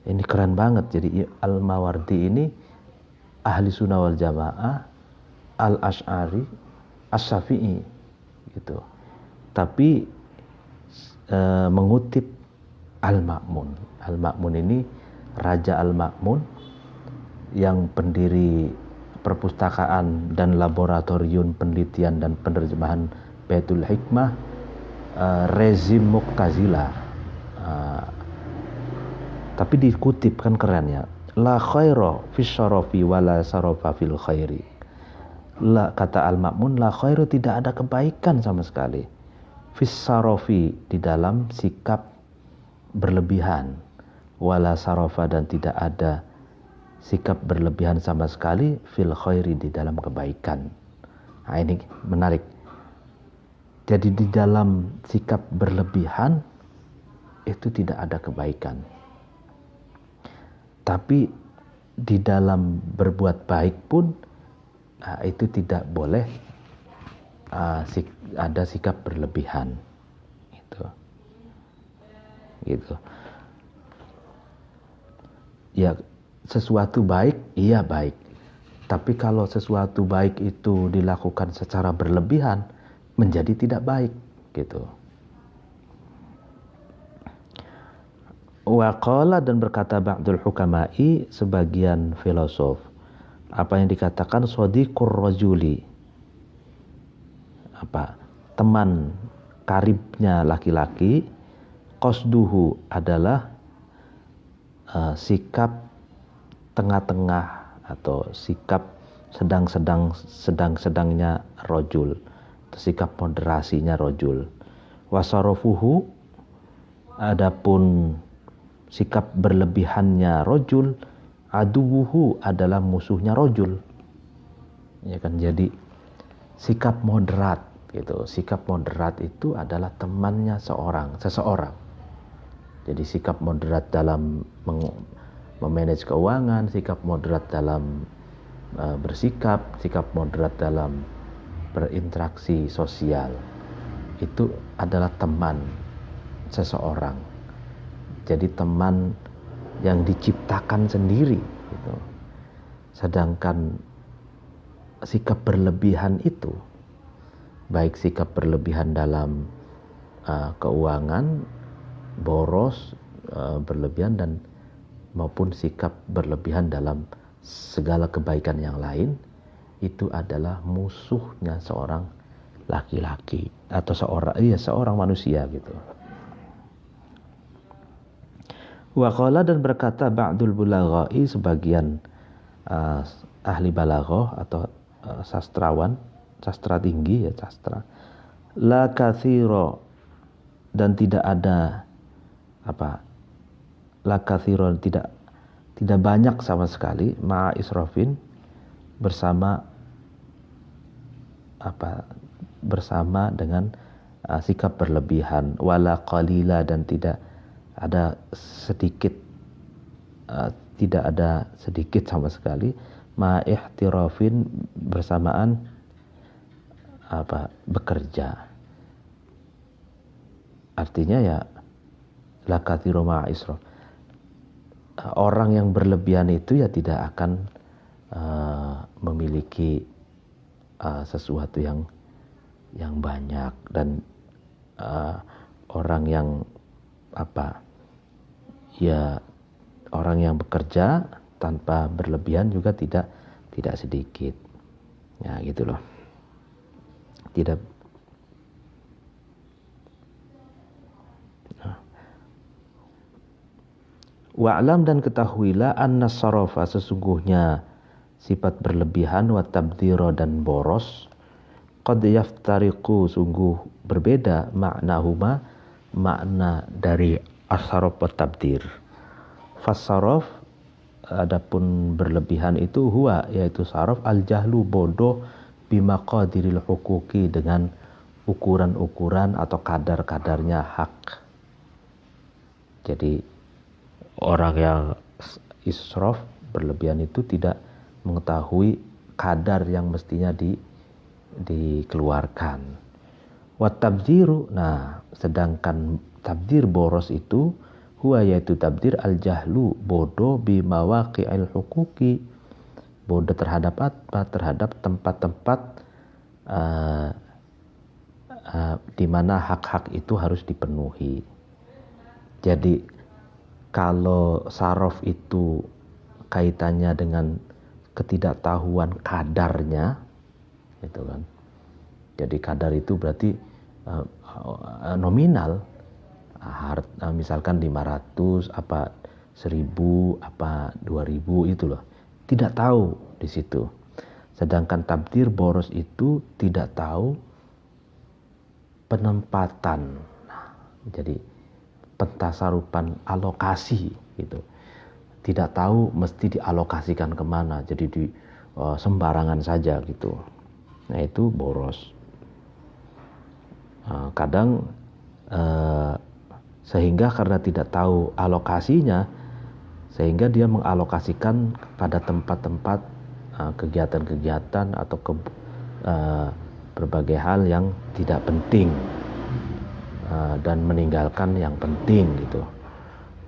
Ini keren banget. Jadi Al-Mawardi ini ahli sunnah wal jamaah, al-Asy'ari, as-Syafi'i gitu. Tapi mengutip al-Ma'mun. Al-Ma'mun ini Raja al-Ma'mun yang pendiri perpustakaan dan laboratorium penelitian dan penerjemahan Baitul Hikmah, rezim Mu'tazilah. Tapi dikutip, kan keren ya. La khaira fis syarafi wala sarafa fil khairi. La, kata Al-Ma'mun, la khairu, tidak ada kebaikan sama sekali. Fis syarafi, di dalam sikap berlebihan. Wala sarafa, dan tidak ada sikap berlebihan sama sekali fil khairi, di dalam kebaikan. Nah, ini menarik. Jadi di dalam sikap berlebihan itu tidak ada kebaikan. Tapi di dalam berbuat baik pun itu tidak boleh ada sikap berlebihan. Gitu. Ya, sesuatu baik, iya baik. Tapi kalau sesuatu baik itu dilakukan secara berlebihan, menjadi tidak baik, gitu. Wa qala, dan berkata ba'dul hukama'i, sebagian filosof, apa yang dikatakan shadiqur rajuli, teman karibnya laki-laki, qasduhu adalah sikap tengah-tengah atau sikap sedang-sedangnya rajul, sikap moderasinya rajul. Wasarofuhu, adapun sikap berlebihannya rajul, aduwuhu, adalah musuhnya rajul. Ya kan, jadi sikap moderat gitu. Sikap moderat itu adalah temannya seseorang. Jadi sikap moderat dalam memanage keuangan, sikap moderat dalam bersikap, sikap moderat dalam berinteraksi sosial, itu adalah teman seseorang. Jadi teman yang diciptakan sendiri gitu. Sedangkan sikap berlebihan itu, baik sikap berlebihan dalam keuangan, boros, berlebihan, dan maupun sikap berlebihan dalam segala kebaikan yang lain, itu adalah musuhnya seorang laki-laki atau seorang manusia gitu. Wa qala, dan berkata ba'dul bulaghai, sebagian ahli balaghah atau sastrawan, sastra tinggi ya, sastra. La katsira, dan tidak ada la katsira, tidak banyak sama sekali, ma'a israfin, bersama dengan sikap berlebihan, wala qalila, dan tidak ada sedikit sama sekali, ma'ihtirafin, bersamaan bekerja. Artinya ya la katsiru ma'a israf. Orang yang berlebihan itu ya tidak akan memiliki sesuatu yang banyak, dan orang yang orang yang bekerja tanpa berlebihan juga tidak sedikit. Ya gitu loh. Tidak. Wa'lam, dan ketahuilah, anna sarafa, sesungguhnya sifat berlebihan, wa tabdhira, dan boros, qad yaftariqu, sungguh berbeda, maknahuma, makna dari as-saraf wa tabdhir. Fas-saraf, adapun berlebihan itu, huwa, yaitu saraf, al-jahlu, bodoh, bimaqadiril huquqi, dengan ukuran-ukuran atau kadar-kadarnya hak. Jadi orang yang israf, berlebihan itu tidak mengetahui kadar yang mestinya dikeluarkan. Wa tabdziru, nah sedangkan tabdir boros itu, huwa, yaitu tabdir, al-jahlu, bodoh, bimawaqi'il huquqi, bodoh terhadap apa? Terhadap tempat-tempat di mana hak-hak itu harus dipenuhi. Jadi kalau saraf itu kaitannya dengan ketidaktahuan kadarnya, gitu kan. Jadi kadar itu berarti nominal, misalkan 500, 1000 apa 2000 itu loh. Tidak tahu di situ. Sedangkan tabdir boros itu tidak tahu penempatan. Nah, jadi pentasarupan alokasi gitu. Tidak tahu mesti dialokasikan kemana. Jadi di sembarangan saja gitu. Nah itu boros. Kadang sehingga karena tidak tahu alokasinya, sehingga dia mengalokasikan pada tempat-tempat kegiatan-kegiatan atau berbagai hal yang tidak penting dan meninggalkan yang penting gitu.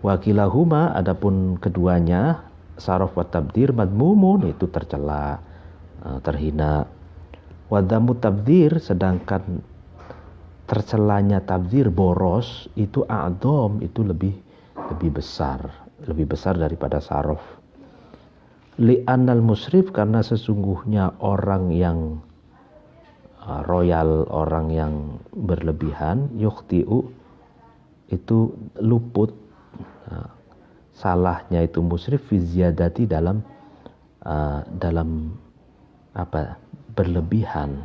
Wakilahuma, adapun keduanya saraf wa tabdir madmumun, itu tercela, terhina. Wadamu tabdir, sedangkan tercelanya tabdir boros itu a'dham, itu lebih besar daripada saraf. Li'annal musrif, karena sesungguhnya orang yang royal, orang yang berlebihan, yukhti'u, itu luput, salahnya itu musrif fi ziyadati dalam berlebihan.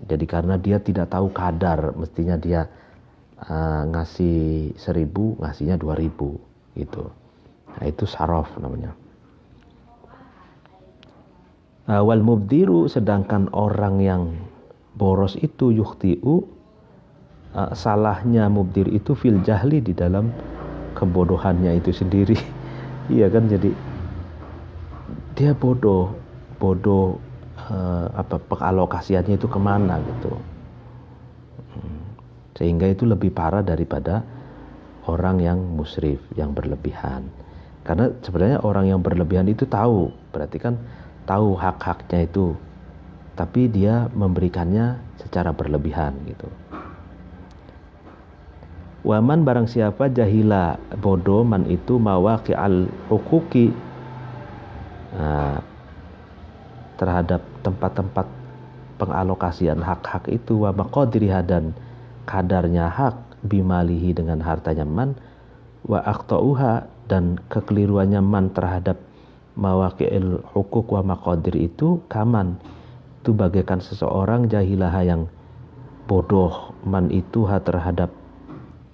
Jadi karena dia tidak tahu kadar, mestinya dia ngasih 1000, ngasihnya 2000 gitu. Nah itu saraf namanya. Wal mubdiru, sedangkan orang yang boros itu yukhti'u, salahnya mubdir itu fil jahli, di dalam kebodohannya itu sendiri. Iya kan, jadi dia bodoh pengalokasiannya itu kemana gitu, sehingga itu lebih parah daripada orang yang musrif, yang berlebihan. Karena sebenarnya orang yang berlebihan itu tahu, berarti kan tahu hak-haknya itu, tapi dia memberikannya secara berlebihan gitu. Waman, barang siapa jahila bodoh, man itu mawaqi'al huquqi, terhadap tempat-tempat pengalokasian hak-hak itu, wa maqadiriha, dan kadarnya hak, bimalihi, dengan hartanya man, wa aqta'uha, dan kekeliruannya man terhadap mawaqi'il huquq wa maqadir itu, kaman, itu bagaikan seseorang jahilaha yang bodoh, man itu ha terhadap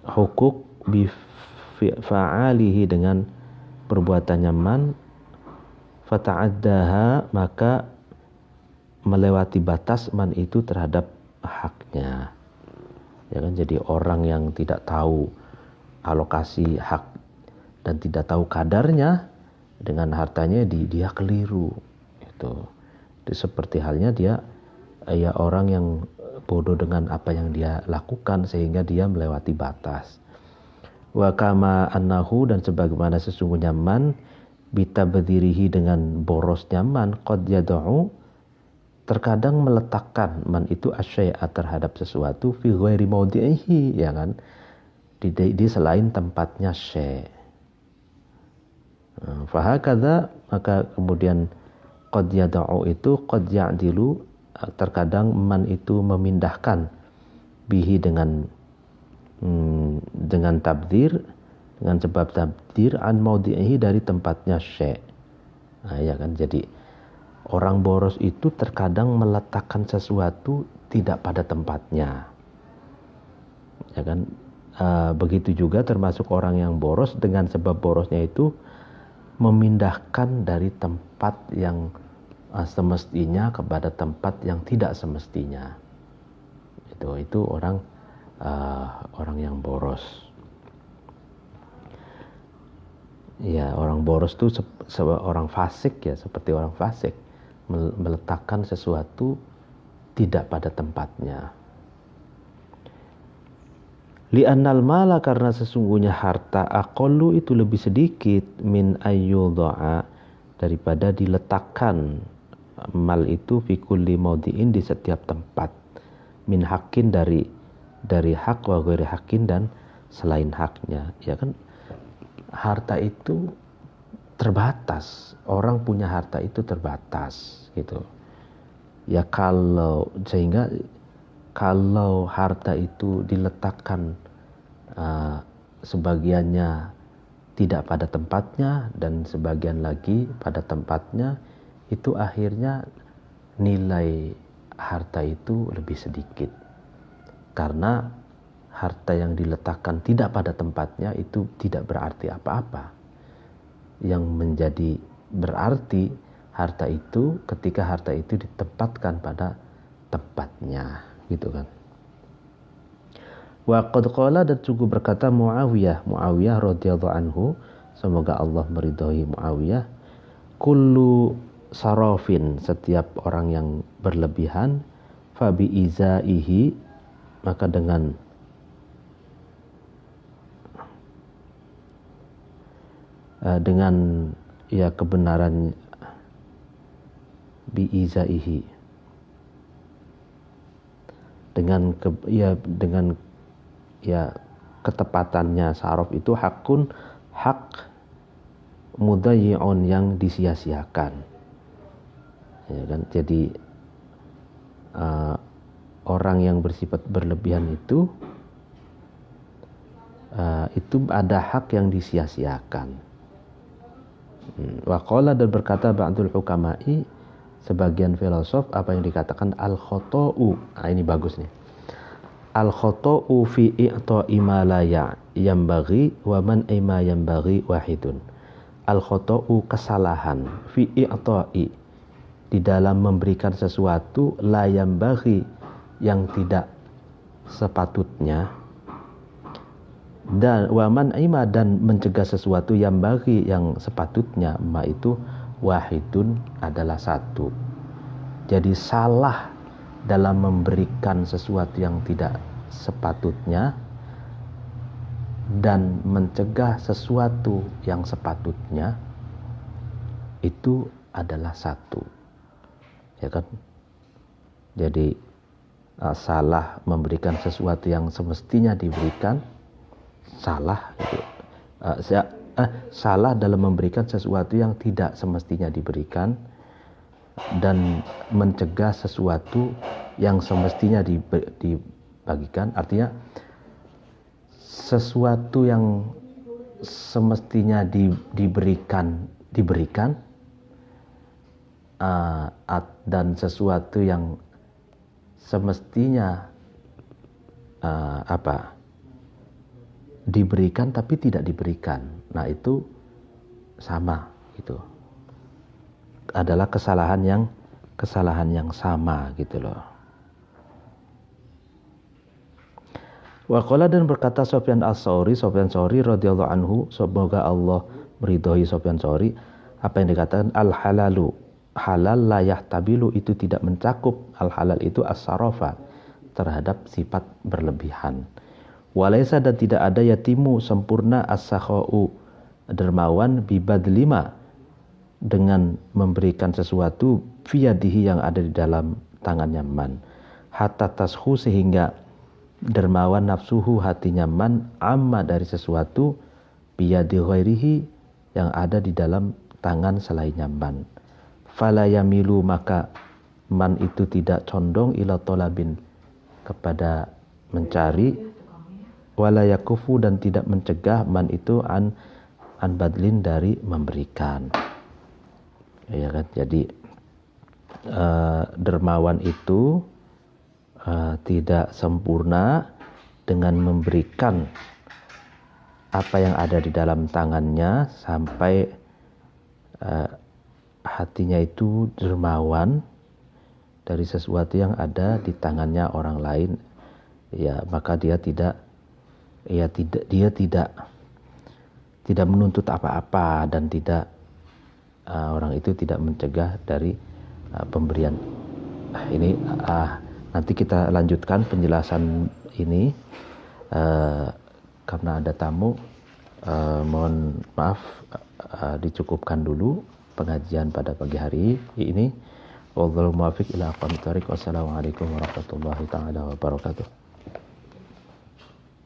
hukuk, bifa'alihi, dengan perbuatannya man, fata'addaha, maka melewati batas man itu terhadap haknya. Ya kan, jadi orang yang tidak tahu alokasi hak dan tidak tahu kadarnya dengan hartanya, dia keliru. Itu seperti halnya dia ya orang yang bodoh dengan apa yang dia lakukan, sehingga dia melewati batas. Wa kama annahu, dan sebagaimana sesungguhnya man, bitabdirihi, dengan borosnya man, qad yad'u, terkadang meletakkan man itu asyai'a, terhadap sesuatu, fi ghairi maudhi'ihi, ya kan, di selain tempatnya syai'. Fahakadha, maka kemudian qad yad'u itu qad ya'dilu, terkadang man itu memindahkan, bihi, dengan tabdir, dengan sebab tabdir, an maudhi'ihi, dari tempatnya syai'. Nah, ya kan, jadi orang boros itu terkadang meletakkan sesuatu tidak pada tempatnya, ya kan. Begitu juga termasuk orang yang boros, dengan sebab borosnya itu memindahkan dari tempat yang semestinya kepada tempat yang tidak semestinya. Itu orang yang boros. Ya, orang boros itu orang fasik, ya, seperti orang fasik, meletakkan sesuatu tidak pada tempatnya. Li'annal mala, karena sesungguhnya harta, aqallu, itu lebih sedikit, min ayyudha'a, daripada diletakkan mal itu, fi kulli maudhi'in, di setiap tempat, min haqqin, dari hak, wa ghairi haqqin, dan selain haknya. Ya kan, harta itu terbatas, orang punya harta itu terbatas gitu. Ya, sehingga kalau harta itu diletakkan sebagiannya tidak pada tempatnya dan sebagian lagi pada tempatnya, itu akhirnya nilai harta itu lebih sedikit. Karena harta yang diletakkan tidak pada tempatnya itu tidak berarti apa-apa. Yang menjadi berarti harta itu ketika harta itu ditempatkan pada tempatnya, gitu kan. Wa qad qala, dan sungguh berkata Muawiyah radhiyallahu anhu, semoga Allah meridhai Muawiyah, kullu sarafin, setiap orang yang berlebihan, fa bi izaihi, maka dengan ya kebenaran, bi izaihi, dengan ketepatannya saraf itu hakun, hak mudayyi'un, yang disia-siakan, ya kan. Jadi orang yang bersifat berlebihan itu ada hak yang disia-siakan. Wa qala, dan berkata ba'dul hukama'i, sebagian filosof, apa yang dikatakan al-khata'u. Ini bagus nih. Al-khata'u fi i'ta'i ma la yambaghi wa man ma yambaghi wahidun. Al-khata'u, kesalahan, fi i'ta'i, di dalam memberikan sesuatu, la yambaghi, yang tidak sepatutnya, dan wa man ima, dan mencegah sesuatu yang bagi, yang sepatutnya, ma itu wahidun, adalah satu. Jadi salah dalam memberikan sesuatu yang tidak sepatutnya dan mencegah sesuatu yang sepatutnya itu adalah satu, ya kan. Jadi salah memberikan sesuatu yang semestinya diberikan, salah gitu. Salah dalam memberikan sesuatu yang tidak semestinya diberikan, dan mencegah sesuatu yang semestinya dibagikan. Artinya sesuatu yang semestinya diberikan, dan sesuatu yang semestinya diberikan tapi tidak diberikan. Nah, itu sama, gitu. Adalah kesalahan yang sama, gitu loh. Wa qala, dan berkata Sufyan Tsauri radhiyallahu anhu, semoga Allah meridhai Sufyan Tsauri, apa yang dikatakan al halalu, halal, la yahtabilu, itu tidak mencakup, al halal itu as-sarafa, terhadap sifat berlebihan. Walaysa, dan tidak ada yatimu, sempurna, as-sakha'u, dermawan, bibadlima, dengan memberikan sesuatu, fiyadihi, yang ada di dalam tangannya man, hatta tashu, sehingga dermawan nafsuhu, hatinya man, amma, dari sesuatu, biyadi ghairihi, yang ada di dalam tangan selainnya man. Fala yamilu, maka man itu tidak condong, ila tolabin, kepada mencari, wala yakufu, dan tidak mencegah man itu an badlin, dari memberikan, ya kan. Jadi dermawan itu tidak sempurna dengan memberikan apa yang ada di dalam tangannya sampai hatinya itu dermawan dari sesuatu yang ada di tangannya orang lain, ya maka dia tidak menuntut apa-apa, dan tidak orang itu tidak mencegah dari pemberian. Ini nanti kita lanjutkan penjelasan ini, karena ada tamu. Mohon maaf, dicukupkan dulu pengajian pada pagi hari ini. Wallahul muwaffiq ila aqwamit thoriq. Wassalamualaikum warahmatullahi taala wabarakatuh.